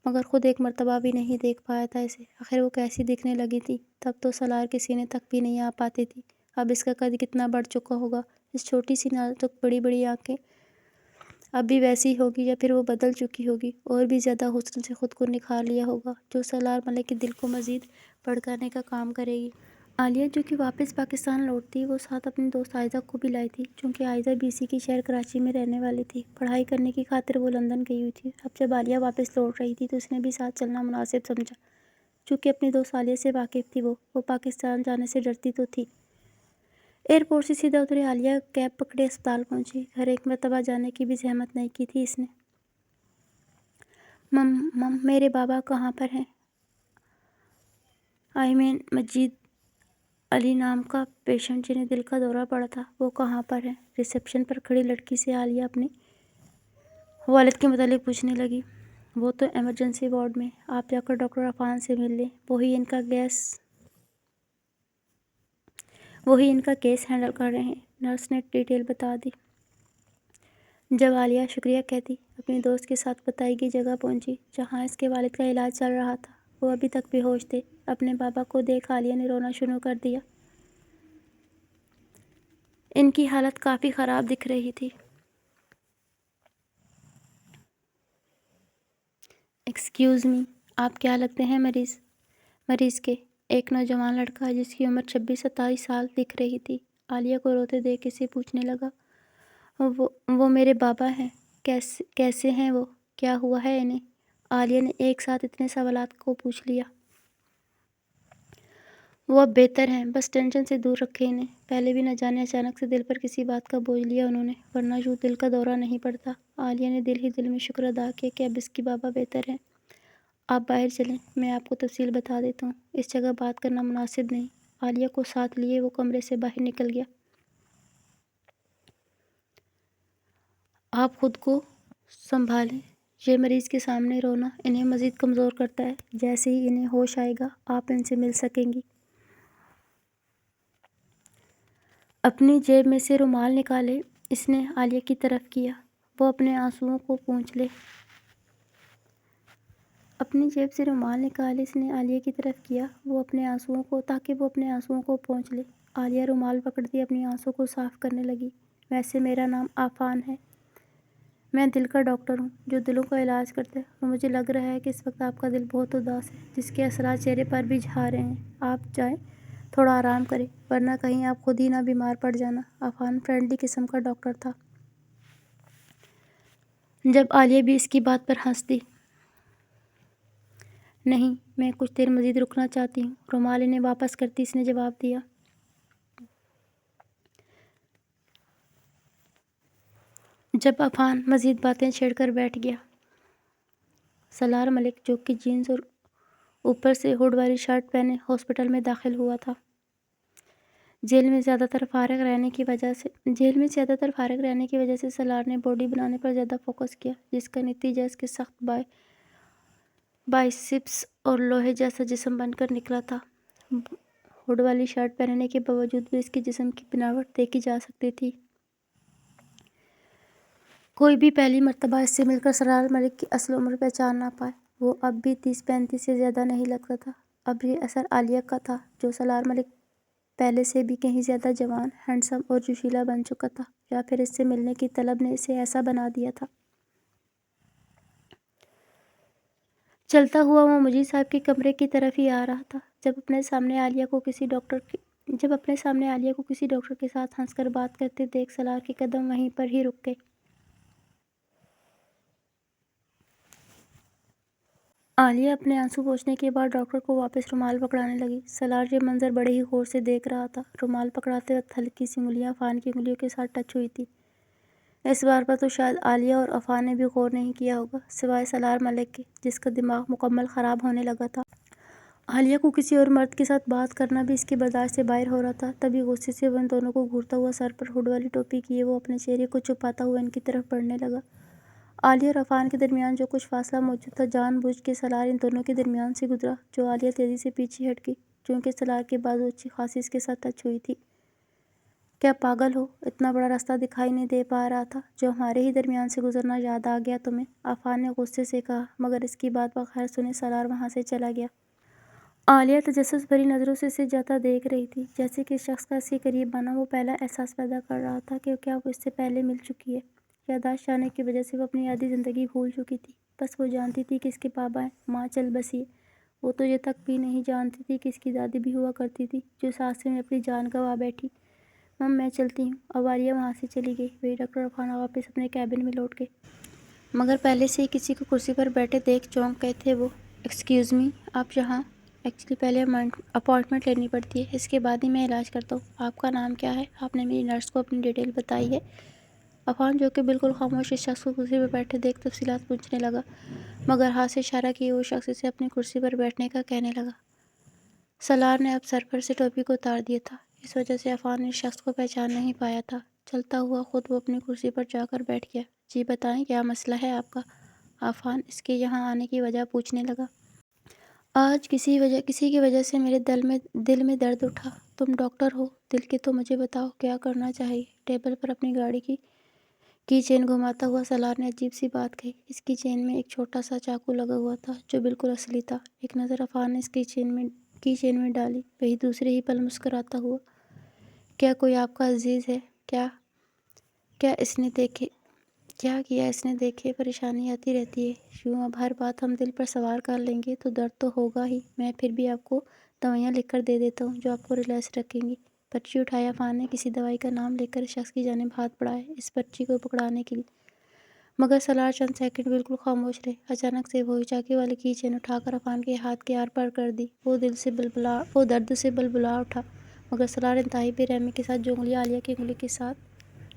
مگر خود ایک مرتبہ بھی نہیں دیکھ پایا تھا اسے۔ آخر وہ کیسی دکھنے لگی تھی، تب تو سالار کے سینے تک بھی نہیں آ پاتی تھی، اب اس کا قد کتنا بڑھ چکا ہوگا۔ اس چھوٹی سی نازک بڑی بڑی آنکھیں اب بھی ویسی ہوگی، یا پھر وہ بدل چکی ہوگی، اور بھی زیادہ حسن سے خود کو نکھار لیا ہوگا، جو سالار ملک کے دل کو مزید بھڑکانے کا کام کرے گی۔ عالیہ جو کہ واپس پاکستان لوٹتی، وہ ساتھ اپنی دوست عائزہ کو بھی لائی تھی، چونکہ عائزہ BC کی شہر کراچی میں رہنے والی تھی، پڑھائی کرنے کی خاطر وہ لندن گئی ہوئی تھی۔ اب جب عالیہ واپس لوٹ رہی تھی تو اس نے بھی ساتھ چلنا مناسب سمجھا، چونکہ اپنی دوست عالیہ سے واقف تھی، وہ پاکستان جانے سے ڈرتی تو تھی۔ ایئرپورٹ سے سیدھا اتری عالیہ کیب پکڑے ہسپتال پہنچی۔ گھر ایک مرتبہ جانے کی بھی زحمت نہیں کی تھی اس نے۔ مم میرے بابا کہاں پر ہیں؟ مجید علی نام کا پیشنٹ جنہیں دل کا دورہ پڑا تھا، وہ کہاں پر ہیں؟ ریسیپشن پر کھڑی لڑکی سے عالیہ اپنے والد کے متعلق پوچھنے لگی۔ وہ تو ایمرجنسی وارڈ میں، آپ جا کر ڈاکٹر عفان سے مل لیں، وہی ان کا گیس وہی ان کا کیس ہینڈل کر رہے ہیں، نرس نے ڈیٹیل بتا دی۔ جب عالیہ شکریہ کہتی اپنی دوست کے ساتھ بتائی گئی جگہ پہنچی جہاں اس کے والد کا علاج چل رہا تھا، وہ ابھی تک بے ہوش تھے۔ اپنے بابا کو دیکھ عالیہ نے رونا شروع کر دیا۔ ان کی حالت کافی خراب دکھ رہی تھی۔ ایکسکیوز می، آپ کیا لگتے ہیں مریض کے؟ ایک نوجوان لڑکا جس کی عمر 26-27 سال دکھ رہی تھی، عالیہ کو روتے دیکھ اسے پوچھنے لگا۔ وہ میرے بابا ہیں۔ کیسے ہیں وہ؟ کیا ہوا ہے انہیں؟ عالیہ نے ایک ساتھ اتنے سوالات کو پوچھ لیا۔ وہ اب بہتر ہیں، بس ٹینشن سے دور رکھیں انہیں۔ پہلے بھی نہ جانے اچانک سے دل پر کسی بات کا بوجھ لیا انہوں نے، ورنہ یوں دل کا دورہ نہیں پڑتا۔ عالیہ نے دل ہی دل میں شکر ادا کیا کہ اب اس کی بابا بہتر ہیں۔ آپ باہر چلیں، میں آپ کو تفصیل بتا دیتا ہوں، اس جگہ بات کرنا مناسب نہیں۔ عالیہ کو ساتھ لیے وہ کمرے سے باہر نکل گیا۔ آپ خود کو سنبھالیں، یہ مریض کے سامنے رونا انہیں مزید کمزور کرتا ہے۔ جیسے ہی انہیں ہوش آئے گا آپ ان سے مل سکیں گی۔ اپنی جیب میں سے رومال نکالے اس نے عالیہ کی طرف کیا، وہ اپنے آنسوؤں کو پونچھ لے۔ اپنی جیب سے رومال نکالے اس نے عالیہ کی طرف کیا، وہ اپنے آنسوؤں کو تاکہ وہ اپنے آنسوؤں کو پونچھ لے۔ عالیہ رومال پکڑتی اپنی آنسوں کو صاف کرنے لگی۔ ویسے میرا نام عفان ہے، میں دل کا ڈاکٹر ہوں جو دلوں کا علاج کرتا ہے، اور مجھے لگ رہا ہے کہ اس وقت آپ کا دل بہت اداس ہے، جس کے اثرات چہرے پر بھی جھا رہے ہیں۔ آپ جائیں، تھوڑا آرام کریں، ورنہ کہیں آپ خود ہی نہ بیمار پڑ جانا۔ عفان فرینڈلی قسم کا ڈاکٹر تھا۔ جب عالیہ بھی اس کی بات پر ہنس دی۔ نہیں، میں کچھ دیر مزید رکنا چاہتی ہوں، رومال انہیں واپس کرتی اس نے جواب دیا۔ جب عفان مزید باتیں چھیڑ کر بیٹھ گیا، سالار ملک جو کہ جینز اور اوپر سے ہوڈ والی شرٹ پہنے ہاسپٹل میں داخل ہوا تھا۔ جیل میں زیادہ تر فارغ رہنے کی وجہ سے سالار نے باڈی بنانے پر زیادہ فوکس کیا، جس کا نتیجہ اس کے سخت بائسپس اور لوہے جیسا جسم بن کر نکلا تھا۔ ہوڈ والی شرٹ پہننے کے باوجود بھی اس کے جسم کی بناوٹ دیکھی جا سکتی تھی۔ کوئی بھی پہلی مرتبہ اس سے مل کر سالار ملک کی اصل عمر پہچان نہ پائے۔ وہ اب بھی 30-35 سے زیادہ نہیں لگتا تھا۔ اب یہ اثر عالیہ کا تھا، جو سالار ملک پہلے سے بھی کہیں زیادہ جوان، ہینڈسم اور جوشیلا بن چکا تھا، یا پھر اس سے ملنے کی طلب نے اسے ایسا بنا دیا تھا۔ چلتا ہوا وہ مجید صاحب کے کمرے کی طرف ہی آ رہا تھا جب اپنے سامنے عالیہ کو کسی ڈاکٹر کے ساتھ ہنس کر بات کرتے دیکھ سالار کے قدم وہیں پر ہی رک گئے۔ عالیہ اپنے آنسو پوچھنے کے بعد ڈاکٹر کو واپس رومال پکڑانے لگی۔ سالار یہ منظر بڑے ہی غور سے دیکھ رہا تھا۔ رومال پکڑاتے وقت ہلکی سی انگلیاں عفان کی انگلیوں کے ساتھ ٹچ ہوئی تھی۔ اس بار پر تو شاید عالیہ اور عفان نے بھی غور نہیں کیا ہوگا، سوائے سالار ملک کے، جس کا دماغ مکمل خراب ہونے لگا تھا۔ عالیہ کو کسی اور مرد کے ساتھ بات کرنا بھی اس کی برداشت سے باہر ہو رہا تھا۔ تبھی غصے سے وہ ان دونوں کو گھورتا ہوا سر پر ہوڈ والی ٹوپی کیے وہ اپنے چہرے کو چھپاتا ہوا ان کی طرف بڑھنے لگا۔ عالیہ اور عفان کے درمیان جو کچھ فاصلہ موجود تھا جان بوجھ کے سالار ان دونوں کے درمیان سے گزرا، جو عالیہ تیزی سے پیچھے ہٹ گئی، چونکہ سالار کے بازو اچھی خاصی اس کے ساتھ ٹچ ہوئی تھی۔ کیا پاگل ہو؟ اتنا بڑا راستہ دکھائی نہیں دے پا رہا تھا جو ہمارے ہی درمیان سے گزرنا یاد آ گیا تمہیں؟ عفان نے غصے سے کہا، مگر اس کی بات بغیر سنے سالار وہاں سے چلا گیا۔ عالیہ تجسس بھری نظروں سے اسے جاتا دیکھ رہی تھی، جیسے کہ اس شخص کا اس کے قریب آنا وہ پہلا احساس پیدا کر رہا تھا کہ کیا وہ اس سے پہلے مل چکی ہے۔ یادداشت جانے کی وجہ سے وہ اپنی آدھی زندگی بھول چکی تھی۔ بس وہ جانتی تھی کہ اس کے بابا ہیں، ماں چل بسی ہے۔ وہ تو یہ تک بھی نہیں جانتی تھی کہ اس کی دادی بھی ہوا کرتی تھی، جو اس حادثے میں اپنی جان گنوا بیٹھی۔ مم میں چلتی ہوں۔ اب عالیہ وہاں سے چلی گئی۔ وہی ڈاکٹر عفان واپس اپنے کیبن میں لوٹ گئے، مگر پہلے سے ہی کسی کو کرسی پر بیٹھے دیکھ چونک گئے تھے وہ۔ ایکسکیوز می، آپ یہاں؟ ایکچولی پہلے اپائنٹمنٹ لینی پڑتی ہے، اس کے بعد ہی میں علاج کرتا ہوں۔ آپ کا نام کیا ہے؟ آپ نے میری نرس کو اپنی ڈیٹیل بتائی ہے؟ عفان جو کہ بالکل خاموش اس شخص کو کرسی پر بیٹھے دیکھ تفصیلات پوچھنے لگا، مگر ہاتھ سے اشارہ کیے وہ شخص اسے اپنی کرسی پر بیٹھنے کا کہنے لگا۔ سالار نے اب سر پر سے ٹوپی کو اتار دیا تھا، اس وجہ سے عفان نے اس شخص کو پہچان نہیں پایا تھا۔ چلتا ہوا خود وہ اپنی کرسی پر جا کر بیٹھ گیا۔ جی بتائیں، کیا مسئلہ ہے آپ کا؟ عفان اس کے یہاں آنے کی وجہ پوچھنے لگا۔ آج کسی کی وجہ سے میرے دل میں درد اٹھا۔ تم ڈاکٹر ہو، دل کی تو مجھے بتاؤ کیا کرنا چاہیے؟ ٹیبل پر اپنی گاڑی کی چین گھماتا ہوا سالار نے عجیب سی بات کہی۔ اس کی چین میں ایک چھوٹا سا چاقو لگا ہوا تھا جو بالکل اصلی تھا۔ ایک نظر عفان نے اس کی چین میں ڈالی، وہی دوسرے ہی پل مسکراتا ہوا۔ کیا کوئی آپ کا عزیز ہے؟ کیا کیا اس نے دیکھے پریشانی آتی رہتی ہے۔ یوں اب ہر بات ہم دل پر سوار کر لیں گے تو درد تو ہوگا ہی۔ میں پھر بھی آپ کو دوائیاں لکھ کر دے دیتا ہوں جو آپ کو ریلیکس رکھیں گی۔ پرچی اٹھایا عفان نے کسی دوائی کا نام لکھ کر شخص کی جانب ہاتھ بڑھایا اس پرچی کو پکڑانے کے لیے، مگر سالار چند سیکنڈ بالکل خاموش رہے۔ اچانک سے وہی چاقو والی کی چین اٹھا کر عفان کے ہاتھ کے آر پار کر دی۔ وہ درد سے بلبلا اٹھا، مگر سالار انتہائی بے رحمی کے ساتھ جو انگلیاں عالیہ کی انگلی کے ساتھ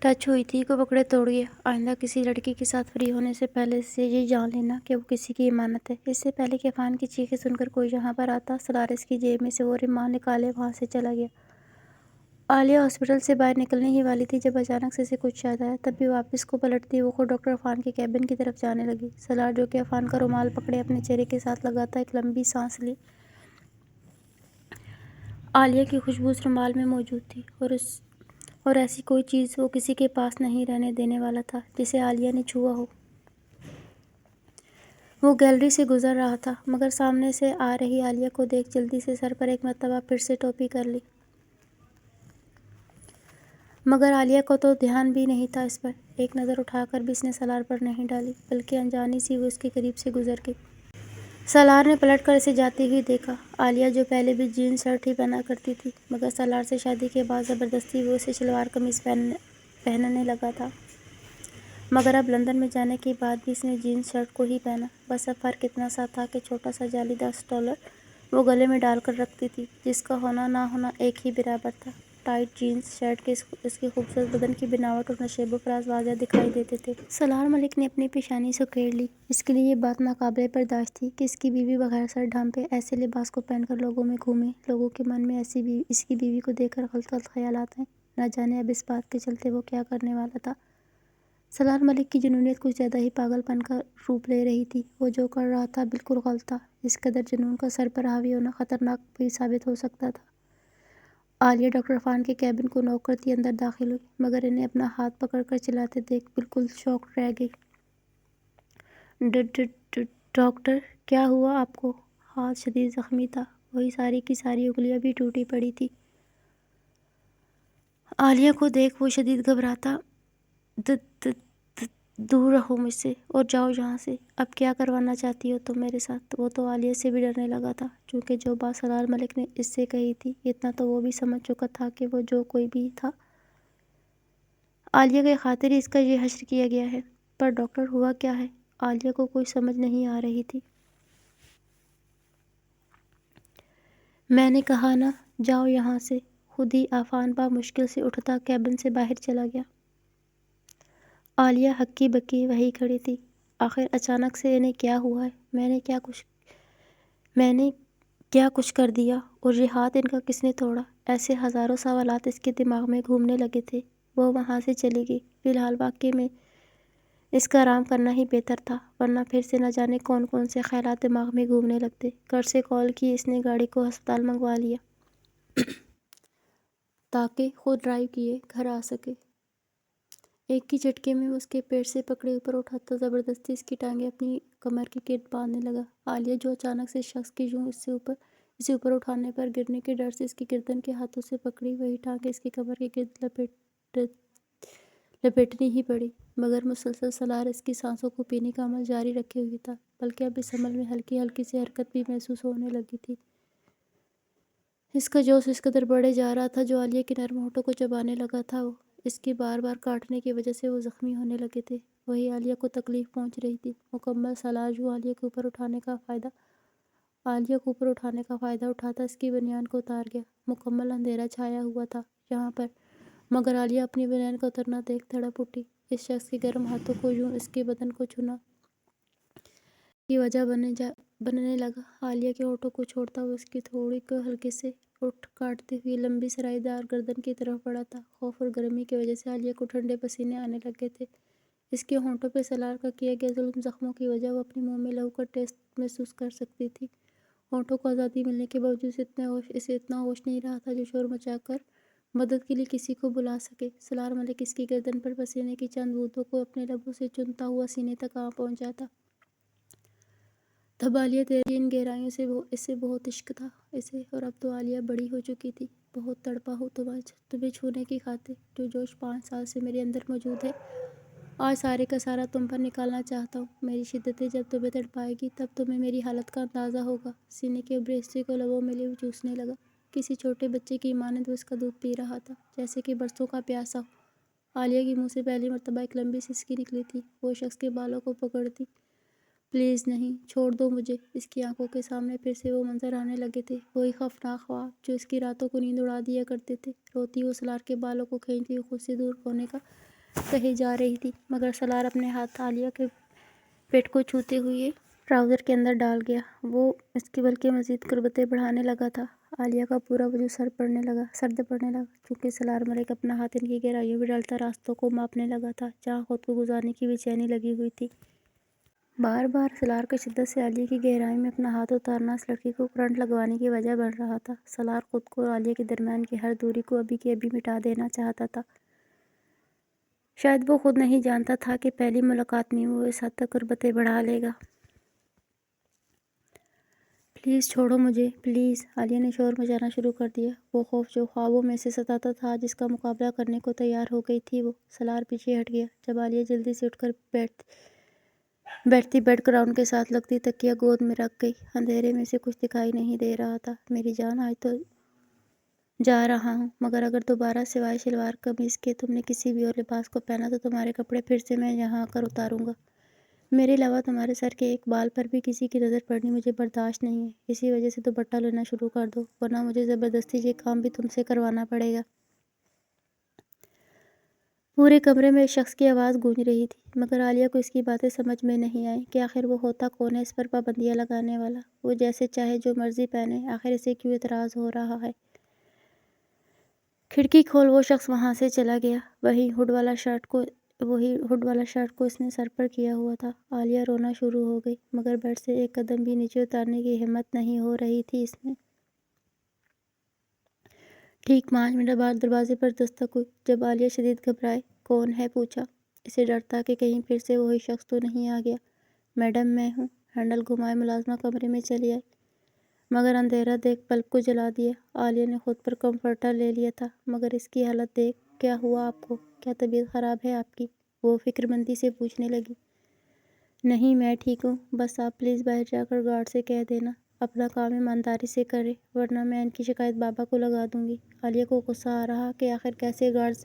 ٹچ ہوئی تھی کو پکڑے توڑ گیا۔ آئندہ کسی لڑکی کے ساتھ فری ہونے سے پہلے سے یہ جان لینا کہ وہ کسی کی امانت ہے۔ اس سے پہلے کہ عفان کی چیخیں سن کر کوئی یہاں پر آتا، سالار اس کی جیب میں سے وہ رومال نکالے وہاں سے چلا گیا۔ عالیہ ہاسپٹل سے باہر نکلنے ہی والی تھی جب اچانک سے اسے کچھ یاد آیا۔ تب بھی واپس کو پلٹتی وہ خود ڈاکٹر عفان کے کیبن کی طرف جانے لگی۔ سالار جو کہ عفان کا رومال پکڑے اپنے چہرے کے ساتھ لگاتا ایک لمبی سانس لی۔ عالیہ کی خوشبو اس رومال میں موجود تھی اور ایسی کوئی چیز وہ کسی کے پاس نہیں رہنے دینے والا تھا جسے عالیہ نے چھوا ہو۔ وہ گیلری سے گزر رہا تھا، مگر سامنے سے آ رہی عالیہ کو دیکھ جلدی سے سر پر ایک مرتبہ پھر سے ٹوپی کر لی۔ مگر عالیہ کو تو دھیان بھی نہیں تھا اس پر۔ ایک نظر اٹھا کر بھی اس نے سالار پر نہیں ڈالی، بلکہ انجانی سی وہ اس کے قریب سے گزر گئی۔ سالار نے پلٹ کر اسے جاتی ہوئی دیکھا۔ عالیہ جو پہلے بھی جینز شرٹ ہی پہنا کرتی تھی، مگر سالار سے شادی کے بعد زبردستی وہ اسے شلوار قمیض پہننے لگا تھا۔ مگر اب لندن میں جانے کے بعد بھی اس نے جینز شرٹ کو ہی پہنا۔ بس اب فرق اتنا سا تھا کہ چھوٹا سا جالی دار سٹولر وہ گلے میں ڈال کر رکھتی تھی، جس کا ہونا نہ ہونا ایک ہی برابر تھا۔ ٹائٹ جینز شرٹ کے اس کی خوبصورت بدن کی بناوٹ اور نشیب و فراز واضح دکھائی دیتے تھے۔ سالار ملک نے اپنی پیشانی سکیڑ لی۔ اس کے لیے یہ بات ناقابل برداشت تھی کہ اس کی بیوی بغیر سر ڈھانپے ایسے لباس کو پہن کر لوگوں میں گھومے۔ لوگوں کے من میں اس کی بیوی کو دیکھ کر غلط خیالات ہیں۔ نہ جانے اب اس بات کے چلتے وہ کیا کرنے والا تھا۔ سالار ملک کی جنونیت کچھ زیادہ ہی پاگل پن کا روپ لے رہی تھی۔ وہ جو کر رہا تھا بالکل غلط تھا۔ اس قدر جنون کا سر پر حاوی ہونا خطرناک بھی ثابت ہو سکتا تھا۔ عالیہ ڈاکٹر عفان کے کیبن کو نوک کرتی اندر داخل ہوئی، مگر انہیں اپنا ہاتھ پکڑ کر چلاتے دیکھ بالکل شاکڈ رہ گئی۔ ڈاکٹر، کیا ہوا آپ کو؟ ہاتھ شدید زخمی تھا، وہی ساری کی ساری انگلیاں بھی ٹوٹی پڑی تھی۔ عالیہ کو دیکھ وہ شدید گھبراتا، دور رہو مجھ سے اور جاؤ یہاں سے۔ اب کیا کروانا چاہتی ہو تم میرے ساتھ؟ وہ تو عالیہ سے بھی ڈرنے لگا تھا، چونکہ جو بات سالار ملک نے اس سے کہی تھی اتنا تو وہ بھی سمجھ چکا تھا کہ وہ جو کوئی بھی تھا عالیہ کے خاطر ہی اس کا یہ حشر کیا گیا ہے۔ پر ڈاکٹر ہوا کیا ہے؟ عالیہ کو کوئی سمجھ نہیں آ رہی تھی۔ میں نے کہا نا جاؤ یہاں سے۔ خود ہی عفان بامشکل سے اٹھتا کیبن سے باہر چلا گیا۔ عالیہ ہکی بکی وہیں کھڑی تھی۔ آخر اچانک سے انہیں کیا ہوا ہے؟ میں نے کیا کچھ کر دیا؟ اور یہ ہاتھ ان کا کس نے توڑا؟ ایسے ہزاروں سوالات اس کے دماغ میں گھومنے لگے تھے۔ وہ وہاں سے چلی گئی۔ فی الحال واقعے میں اس کا آرام کرنا ہی بہتر تھا، ورنہ پھر سے نہ جانے کون کون سے خیالات دماغ میں گھومنے لگتے۔ گھر سے کال کی اس نے گاڑی کو ہسپتال منگوا لیا تاکہ خود ڈرائیو کیے گھر آ سکے۔ ایک ہی جھٹکے میں وہ اس کے پیٹ سے پکڑے اوپر اٹھاتا زبردستی اس کی ٹانگیں اپنی کمر کے گرد باندھنے لگا۔ عالیہ جو اچانک سے شخص کی یوں اسے اوپر اٹھانے پر گرنے کے ڈر سے اس کی گردن کے ہاتھوں سے پکڑی وہی ٹانگیں اس کی کمر کے گرد لپیٹنی ہی پڑی، مگر مسلسل سالار اس کی سانسوں کو پینے کا عمل جاری رکھے ہوئے تھا، بلکہ اب اس عمل میں ہلکی ہلکی سی حرکت بھی محسوس ہونے لگی تھی۔ اس کا جوش اس قدر بڑھے جا رہا تھا جو عالیہ کے نرم ہونٹوں کو چبانے لگا تھا۔ وہ اس کی بار بار کاٹنے کی وجہ سے وہ زخمی ہونے لگے تھے، وہی عالیہ کو تکلیف پہنچ رہی تھی۔ مکمل سالار یوں عالیہ کے اوپر اٹھانے کا فائدہ اٹھاتا اس کی بنیان کو اتار گیا۔ مکمل اندھیرا چھایا ہوا تھا یہاں پر، مگر عالیہ اپنی بنیان کا اترنا دیکھ تڑپ اٹھی۔ اس شخص کے گرم ہاتھوں کو یوں اس کے بدن کو چھونا کی وجہ بننے لگا۔ عالیہ کے ہونٹوں کو چھوڑتا وہ اس کی تھوڑی کو ہلکے سے اٹھ کاٹتے ہوئے لمبی سرائی دار گردن کی طرف بڑھا تھا۔ خوف اور گرمی کی وجہ سے عالیہ کو ٹھنڈے پسینے آنے لگے تھے۔ اس کے ہونٹوں پہ سالار کا کیا گیا ظلم زخموں کی وجہ وہ اپنے منہ میں لہو کا ٹیسٹ محسوس کر سکتی تھی، ہونٹوں کو آزادی ملنے کے باوجود اسے اتنا ہوش نہیں رہا تھا جو شور مچا کر مدد کے لیے کسی کو بلا سکے۔ سالار ملک اس کی گردن پر پسینے کی چند بوندوں کو اپنے لبوں سے چومتا ہوا سینے تک آ پہنچا تھا۔ تب عالیہ تیری ان گہرائیوں سے اسے بہت عشق تھا اسے، اور اب تو عالیہ بڑی ہو چکی تھی۔ بہت تڑپا ہوں تمہیں چھونے کی خاطر، جو جوش 5 سال سے میرے اندر موجود ہے، آج سارے کا سارا تم پر نکالنا چاہتا ہوں۔ میری شدتیں جب تمہیں تڑپائے گی تب تمہیں میری حالت کا اندازہ ہوگا۔ سینے کے ابرے حصے کو لبوں میں لے چوسنے لگا، کسی چھوٹے بچے کی مانند وہ اس کا دودھ پی رہا تھا، جیسے کہ برسوں کا پیاسا ہو۔ عالیہ کے منہ سے پہلی مرتبہ ایک لمبی سسکی نکلی تھی۔ وہ شخص کے بالوں کو پکڑتی، پلیز نہیں، چھوڑ دو مجھے۔ اس کی آنکھوں کے سامنے پھر سے وہ منظر آنے لگے تھے، وہی خوفناک خواب جو اس کی راتوں کو نیند اڑا دیا کرتے تھے۔ روتی وہ سالار کے بالوں کو کھینچتی ہوئی خود سے دور ہونے کا کہے جا رہی تھی، مگر سالار اپنے ہاتھ عالیہ کے پیٹ کو چھوتے ہوئے ٹراؤزر کے اندر ڈال گیا۔ وہ اس کی بلکہ مزید قربتیں بڑھانے لگا تھا۔ عالیہ کا پورا وجود سرد پڑنے لگا، چونکہ سالار ملک اپنا ہاتھ ان کی گہرائیوں میں ڈالتا راستوں کو ماپنے لگا تھا جہاں خود کو گزارنے کی بے چینی لگی ہوئی تھی۔ بار بار سالار کی شدت سے عالیہ کی گہرائی میں اپنا ہاتھ اتارنا اس لڑکی کو کرنٹ لگوانے کی وجہ بن رہا تھا۔ سالار خود کو اور عالیہ کے درمیان کی ہر دوری کو ابھی کے ابھی مٹا دینا چاہتا تھا۔ شاید وہ خود نہیں جانتا تھا کہ پہلی ملاقات میں وہ اس حد تک قربتیں بڑھا لے گا۔ پلیز چھوڑو مجھے، پلیز۔ عالیہ نے شور مچانا شروع کر دیا۔ وہ خوف جو خوابوں میں سے ستاتا تھا، جس کا مقابلہ کرنے کو تیار ہو گئی تھی وہ۔ سالار پیچھے ہٹ گیا۔ جب عالیہ جلدی سے اٹھ کر بیٹھتی بیڈ گراؤنڈ کے ساتھ لگتی تکیہ گود میں رکھ گئی۔ اندھیرے میں سے کچھ دکھائی نہیں دے رہا تھا۔ میری جان، آج تو جا رہا ہوں، مگر اگر دوبارہ سوائے شلوار قمیض کے تم نے کسی بھی اور لباس کو پہنا تو تمہارے کپڑے پھر سے میں یہاں آ کر اتاروں گا۔ میرے علاوہ تمہارے سر کے ایک بال پر بھی کسی کی نظر پڑنی مجھے برداشت نہیں ہے۔ اسی وجہ سے دوپٹہ لینا شروع کر دو، ورنہ مجھے زبردستی یہ کام بھی تم سے کروانا پڑے گا۔ پورے کمرے میں اس شخص کی آواز گونج رہی تھی، مگر عالیہ کو اس کی باتیں سمجھ میں نہیں آئیں کہ آخر وہ ہوتا کون ہے اس پر پابندیاں لگانے والا۔ وہ جیسے چاہے جو مرضی پہنے، آخر اسے کیوں اعتراض ہو رہا ہے؟ کھڑکی کھول وہ شخص وہاں سے چلا گیا۔ وہی ہوڈ والا شرٹ کو اس نے سر پر کیا ہوا تھا۔ عالیہ رونا شروع ہو گئی، مگر بیڈ سے ایک قدم بھی نیچے اتارنے کی ہمت نہیں ہو رہی تھی اس میں۔ ٹھیک 5 منٹ بعد دروازے پر دستک ہوئی۔ جب عالیہ شدید گھبرائے کون ہے پوچھا، اسے ڈر تھا کہ کہیں پھر سے وہی شخص تو نہیں آ گیا۔ میڈم میں ہوں۔ ہینڈل گھمائے ملازمہ کمرے میں چلی آئی، مگر اندھیرا دیکھ بلب کو جلا دیا۔ عالیہ نے خود پر کمفرٹر لے لیا تھا، مگر اس کی حالت دیکھ کیا ہوا آپ کو؟ کیا طبیعت خراب ہے آپ کی؟ وہ فکر مندی سے پوچھنے لگی۔ نہیں، میں ٹھیک ہوں، بس آپ پلیز باہر جا کر گارڈ سے کہہ دینا اپنا کام ایمانداری سے کرے، ورنہ میں ان کی شکایت بابا کو لگا دوں گی۔ عالیہ کو غصہ آ رہا کہ آخر کیسے گارڈز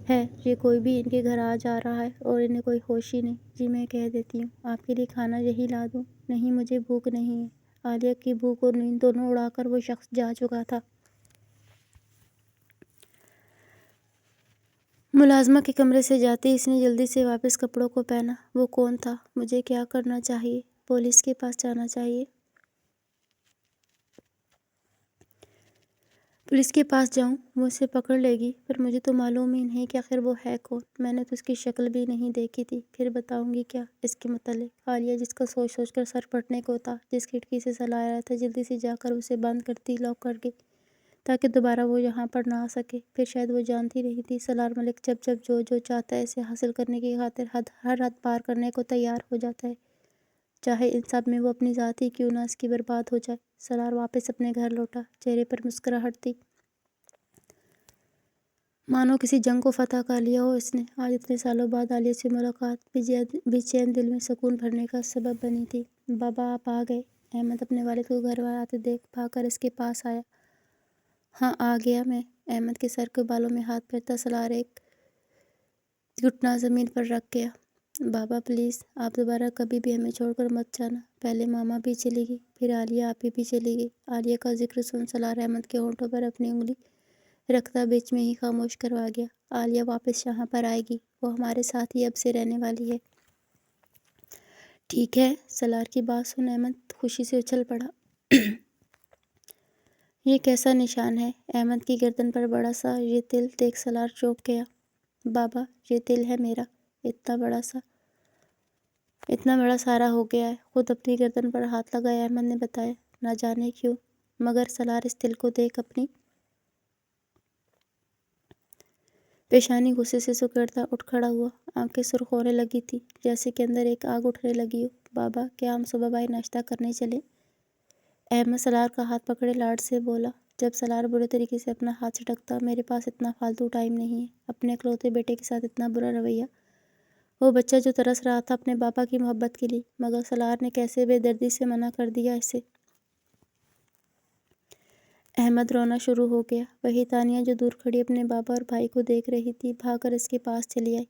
ہے یہ، کوئی بھی ان کے گھر آ جا رہا ہے اور انہیں کوئی ہوش ہی نہیں۔ جی میں کہہ دیتی ہوں، آپ کے لیے کھانا یہی لا دوں؟ نہیں، مجھے بھوک نہیں ہے۔ عالیہ کی بھوک اور نیند دونوں اڑا کر وہ شخص جا چکا تھا۔ ملازمہ کے کمرے سے جاتے ہی اس نے جلدی سے واپس کپڑوں کو پہنا۔ وہ کون تھا؟ مجھے کیا کرنا چاہیے؟ پولیس کے پاس جانا چاہیے؟ پولیس کے پاس جاؤں؟ وہ اسے پکڑ لے گی، پر مجھے تو معلوم ہی نہیں کہ آخر وہ ہے کون۔ میں نے تو اس کی شکل بھی نہیں دیکھی تھی، پھر بتاؤں گی کیا اس کے متعلق؟ عالیہ، جس کا سوچ سوچ کر سر پھٹنے کو تھا، جس کھڑکی سے سالار آیا تھا، جلدی سے جا کر اسے بند کرتی لاک کر گئی تاکہ دوبارہ وہ یہاں پر نہ آ سکے۔ پھر شاید وہ جانتی نہیں تھی، سالار ملک جب جو چاہتا ہے اسے حاصل کرنے کی خاطر ہر حد پار کرنے کو تیار ہو جاتا ہے، چاہے ان سب میں وہ اپنی ذات ہی کیوں نہ اس کی برباد ہو جائے۔ سالار واپس اپنے گھر لوٹا، چہرے پر مسکراہٹ تھی، مانو کسی جنگ کو فتح کر لیا ہو اس نے۔ آج اتنے سالوں بعد عالیہ سے ملاقات بے چین دل میں سکون بھرنے کا سبب بنی تھی۔ بابا آپ آ گئے؟ احمد اپنے والد کو گھر آتے دیکھ بھاگ کر اس کے پاس آیا۔ ہاں آ گیا میں۔ احمد کے سر کے بالوں میں ہاتھ پھیرتا سالار ایک گھٹنا زمین پر رکھ گیا۔ بابا پلیز، آپ دوبارہ کبھی بھی ہمیں چھوڑ کر مت جانا۔ پہلے ماما بھی چلی گئی، پھر عالیہ آپ بھی چلی گئی۔ عالیہ کا ذکر سن سالار احمد کے ہونٹوں پر اپنی انگلی رکھتا بیچ میں ہی خاموش کروا گیا۔ عالیہ واپس یہاں پر آئے گی، وہ ہمارے ساتھ ہی اب سے رہنے والی ہے۔ ٹھیک ہے؟ سالار کی بات سن احمد خوشی سے اچھل پڑا۔ یہ کیسا نشان ہے؟ احمد کی گردن پر بڑا سا یہ تل دیکھ سالار چونک گیا۔ بابا، یہ تل ہے میرا، اتنا بڑا سارا ہو گیا ہے۔ خود اپنی گردن پر ہاتھ لگائے احمد نے بتایا۔ نہ جانے کیوں، مگر سالار اس دل کو دیکھ اپنی پیشانی غصے سے سکیڑتا اٹھ کھڑا ہوا۔ آنکھیں سرخ ہونے لگی تھی، جیسے کہ اندر ایک آگ اٹھنے لگی ہو۔ بابا، کیا ہم صبح بھائی ناشتہ کرنے چلیں؟ احمد سالار کا ہاتھ پکڑے لاڈ سے بولا۔ جب سالار برے طریقے سے اپنا ہاتھ جھٹکتا، میرے پاس اتنا فالتو ٹائم نہیں ہے۔ اپنے اکلوتے بیٹے کے ساتھ اتنا برا رویہ۔ وہ بچہ جو ترس رہا تھا اپنے بابا کی محبت کے لیے، مگر سالار نے کیسے بے دردی سے منع کر دیا اسے۔ احمد رونا شروع ہو گیا۔ وہی تانیہ جو دور کھڑی اپنے بابا اور بھائی کو دیکھ رہی تھی، بھاگ کر اس کے پاس چلی آئی۔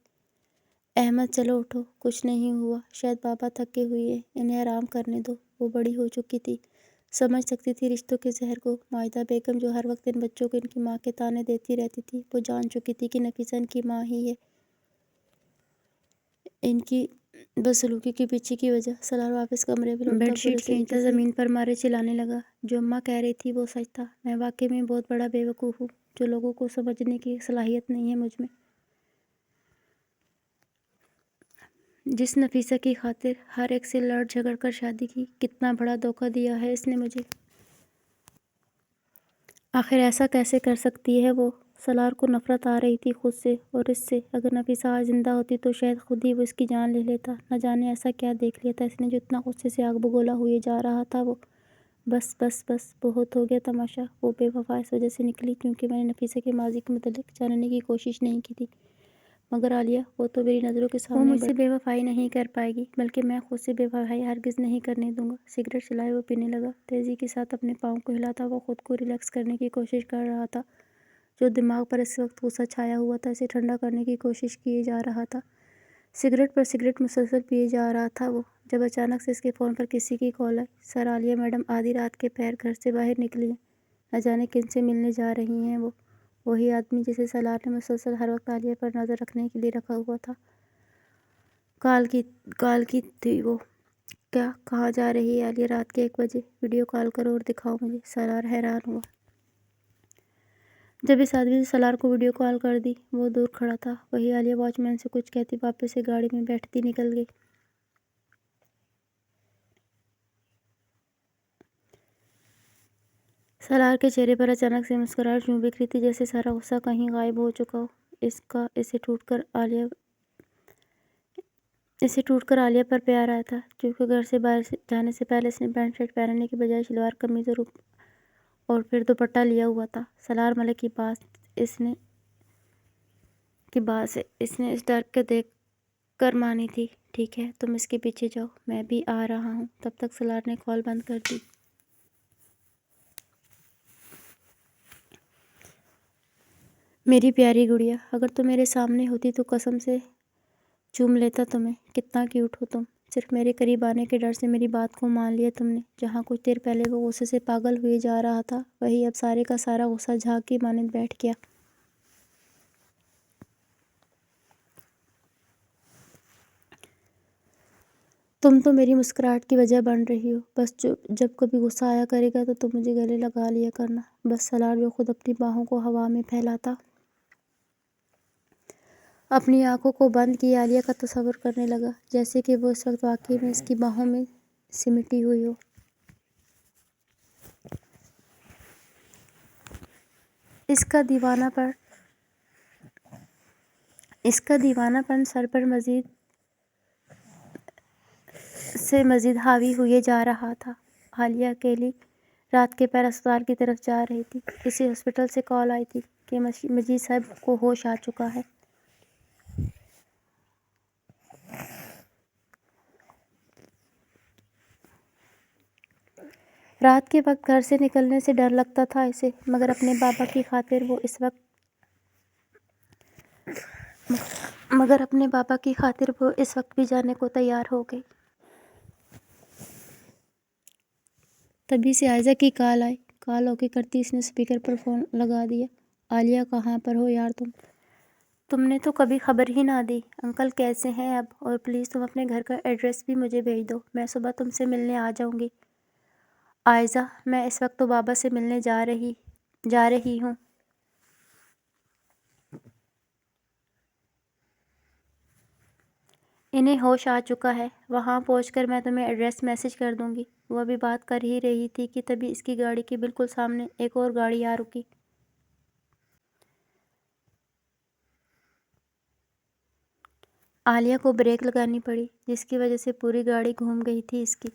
احمد، چلو اٹھو، کچھ نہیں ہوا، شاید بابا تھکے ہوئے ہیں، انہیں آرام کرنے دو۔ وہ بڑی ہو چکی تھی، سمجھ سکتی تھی رشتوں کے زہر کو۔ معاہدہ بیگم جو ہر وقت ان بچوں کو ان کی ماں کے طعنے دیتی رہتی تھی، وہ جان چکی تھی کہ نفیسہ ان کی ماں ہی ہے، ان کی بدسلوکی کے پیچھے کی وجہ۔ سالار واپس کمرے میں لوٹتا، بیڈ شیٹ کھینچتا زمین پر مارے چلانے لگا۔ جو اماں کہہ رہی تھی وہ سچ تھا، میں واقعی میں بہت بڑا بے وقوف ہوں، جو لوگوں کو سمجھنے کی صلاحیت نہیں ہے مجھ میں۔ جس نفیسہ کی خاطر ہر ایک سے لڑ جھگڑ کر شادی کی، کتنا بڑا دھوکہ دیا ہے اس نے مجھے۔ آخر ایسا کیسے کر سکتی ہے وہ؟ سالار کو نفرت آ رہی تھی خود سے اور اس سے۔ اگر نفیسہ آج زندہ ہوتی تو شاید خود ہی وہ اس کی جان لے لیتا۔ نہ جانے ایسا کیا دیکھ لیا تھا اس نے جو اتنا غصے سے آگ بگولا ہوئے جا رہا تھا وہ۔ بس بس بس، بہت ہو گیا تماشا۔ وہ بے وفا اس وجہ سے نکلی کیونکہ میں نے نفیسہ کے ماضی کے متعلق جاننے کی کوشش نہیں کی تھی، مگر عالیہ، وہ تو میری نظروں کے سامنے وہ مجھ سے بے وفائی نہیں کر پائے گی، بلکہ میں خود سے بے وفائی ہرگز نہیں کرنے دوں گا۔ سگریٹ چلائے وہ پینے لگا، تیزی کے ساتھ اپنے پاؤں کو ہلاتا وہ خود کو ریلیکس کرنے کی کوشش کر رہا تھا۔ جو دماغ پر اس وقت غصہ چھایا ہوا تھا، اسے ٹھنڈا کرنے کی کوشش کیے جا رہا تھا۔ سگریٹ پر سگریٹ مسلسل پیے جا رہا تھا وہ، جب اچانک سے اس کے فون پر کسی کی کال آئی۔ سر، عالیہ میڈم آدھی رات کے پہر گھر سے باہر نکلی ہیں، نہ جانے کن سے ملنے جا رہی ہیں وہ۔ وہی آدمی جسے سالار نے مسلسل ہر وقت عالیہ پر نظر رکھنے کے لیے رکھا ہوا تھا۔ کال کی تھی وہ۔ کیا؟ کہاں جا رہی ہے عالیہ رات کے 1 بجے؟ ویڈیو کال کرو اور دکھاؤ مجھے۔ سالار حیران ہوا جب اس آدمی نے سالار کو ویڈیو کال کر دی۔ وہ دور کھڑا تھا۔ وہی عالیہ واچ مین سے کچھ کہتی واپس سے گاڑی میں بیٹھتی نکل گئی۔ سالار کے چہرے پر اچانک سے مسکراہٹ یوں بکھری تھی جیسے سارا غصہ کہیں غائب ہو چکا ہو۔ اسے ٹوٹ کر عالیہ پر پیار آیا تھا، کیونکہ گھر سے باہر جانے سے پہلے اس نے پینٹ شرٹ پہننے کے بجائے شلوار قمیض اور پھر دوپٹہ لیا ہوا تھا۔ سالار ملک کی بات سے اس نے اس ڈر کو دیکھ کر مانی تھی۔ ٹھیک ہے، تم اس کے پیچھے جاؤ، میں بھی آ رہا ہوں۔ تب تک سالار نے کال بند کر دی۔ میری پیاری گڑیا، اگر تم میرے سامنے ہوتی تو قسم سے چوم لیتا تمہیں۔ کتنا کیوٹ ہو تم۔ صرف میرے قریب آنے کے ڈر سے میری بات کو مان لیا تم نے۔ جہاں کچھ دیر پہلے وہ غصے سے پاگل ہوئے جا رہا تھا، وہی اب سارے کا سارا غصہ جھاگ کی مانند بیٹھ گیا۔ تم تو میری مسکراہٹ کی وجہ بن رہی ہو۔ بس جب کبھی غصہ آیا کرے گا تو تم مجھے گلے لگا لیا کرنا۔ بس۔ سالار جو خود اپنی باہوں کو ہوا میں پھیلاتا اپنی آنکھوں کو بند کیے عالیہ کا تصور کرنے لگا، جیسے کہ وہ اس وقت واقعی میں اس کی باہوں میں سمٹی ہوئی ہو۔ اس کا دیوانہ پن سر پر مزید حاوی ہوئے جا رہا تھا۔ عالیہ اکیلی رات کے پہر اسپتال کی طرف جا رہی تھی۔ اسی ہسپتال سے کال آئی تھی کہ مجید صاحب کو ہوش آ چکا ہے۔ رات کے وقت گھر سے نکلنے سے ڈر لگتا تھا اسے، مگر اپنے بابا کی خاطر وہ اس وقت بھی جانے کو تیار ہو گئی۔ تبھی سے عائزہ کی کال آئی۔ کال اوکے کرتی اس نے اسپیکر پر فون لگا دیا۔ عالیہ، کہاں پر ہو یار تم نے تو کبھی خبر ہی نہ دی۔ انکل کیسے ہیں اب؟ اور پلیز تم اپنے گھر کا ایڈریس بھی مجھے بھیج دو، میں صبح تم سے ملنے آ جاؤں گی۔ عائزہ، میں اس وقت تو بابا سے ملنے جا رہی ہوں۔ انہیں ہوش آ چکا ہے، وہاں پہنچ کر میں تمہیں ایڈریس میسج کر دوں گی۔ وہ ابھی بات کر ہی رہی تھی کہ تبھی اس کی گاڑی کے بالکل سامنے ایک اور گاڑی آ رکی۔ عالیہ کو بریک لگانی پڑی، جس کی وجہ سے پوری گاڑی گھوم گئی تھی اس کی۔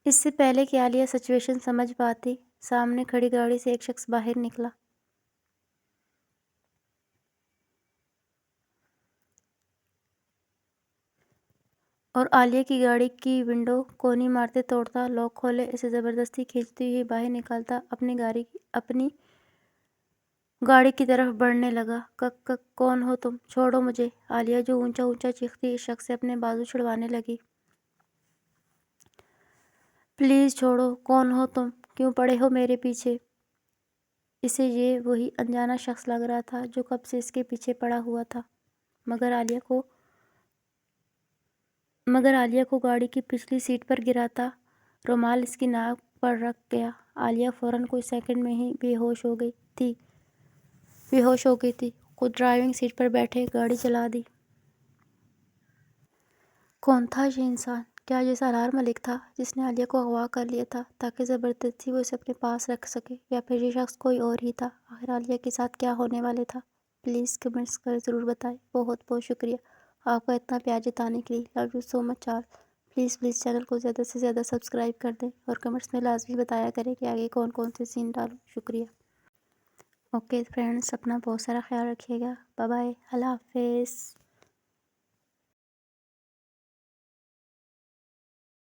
اس سے پہلے کہ عالیہ سچویشن سمجھ پاتی، سامنے کھڑی گاڑی سے ایک شخص باہر نکلا اور عالیہ کی گاڑی کی ونڈو کونی مارتے توڑتا، لاک کھولے اسے زبردستی کھینچتی ہوئی باہر نکالتا اپنی گاڑی کی طرف بڑھنے لگا۔ کک کک، کون ہو تم؟ چھوڑو مجھے! عالیہ جو اونچا اونچا چیختی اس شخص سے اپنے بازو چھڑوانے لگی۔ پلیز چھوڑو! کون ہو تم؟ کیوں پڑے ہو میرے پیچھے؟ اسے یہ وہی انجانا شخص لگ رہا تھا جو کب سے اس کے پیچھے پڑا ہوا تھا، مگر عالیہ کو گاڑی کی پچھلی سیٹ پر گراتا رومال اس کی ناک پر رک گیا۔ عالیہ فوراً کچھ سیکنڈ میں ہی بے ہوش ہو گئی تھی۔ خود ڈرائیونگ سیٹ پر بیٹھے گاڑی چلا دی۔ کون تھا یہ انسان؟ کیا یہ سالار ملک تھا جس نے عالیہ کو اغوا کر لیا تھا تاکہ زبردستی وہ اسے اپنے پاس رکھ سکے، یا پھر یہ شخص کوئی اور ہی تھا؟ آخر عالیہ کے ساتھ کیا ہونے والے تھا؟ پلیز کمنٹس کر ضرور بتائیں۔ بہت بہت شکریہ آپ کا اتنا پیار جتانے کے لیے۔ Love you so much all. Please channel کو زیادہ سے زیادہ سبسکرائب کر دیں اور کمنٹس میں لازمی بتایا کریں کہ آگے کون کون سے سین ڈالوں۔ شکریہ۔ اوکے فرینڈس، اپنا بہت سارا خیال رکھیے گا۔ بائے بائے، اللہ حافظ۔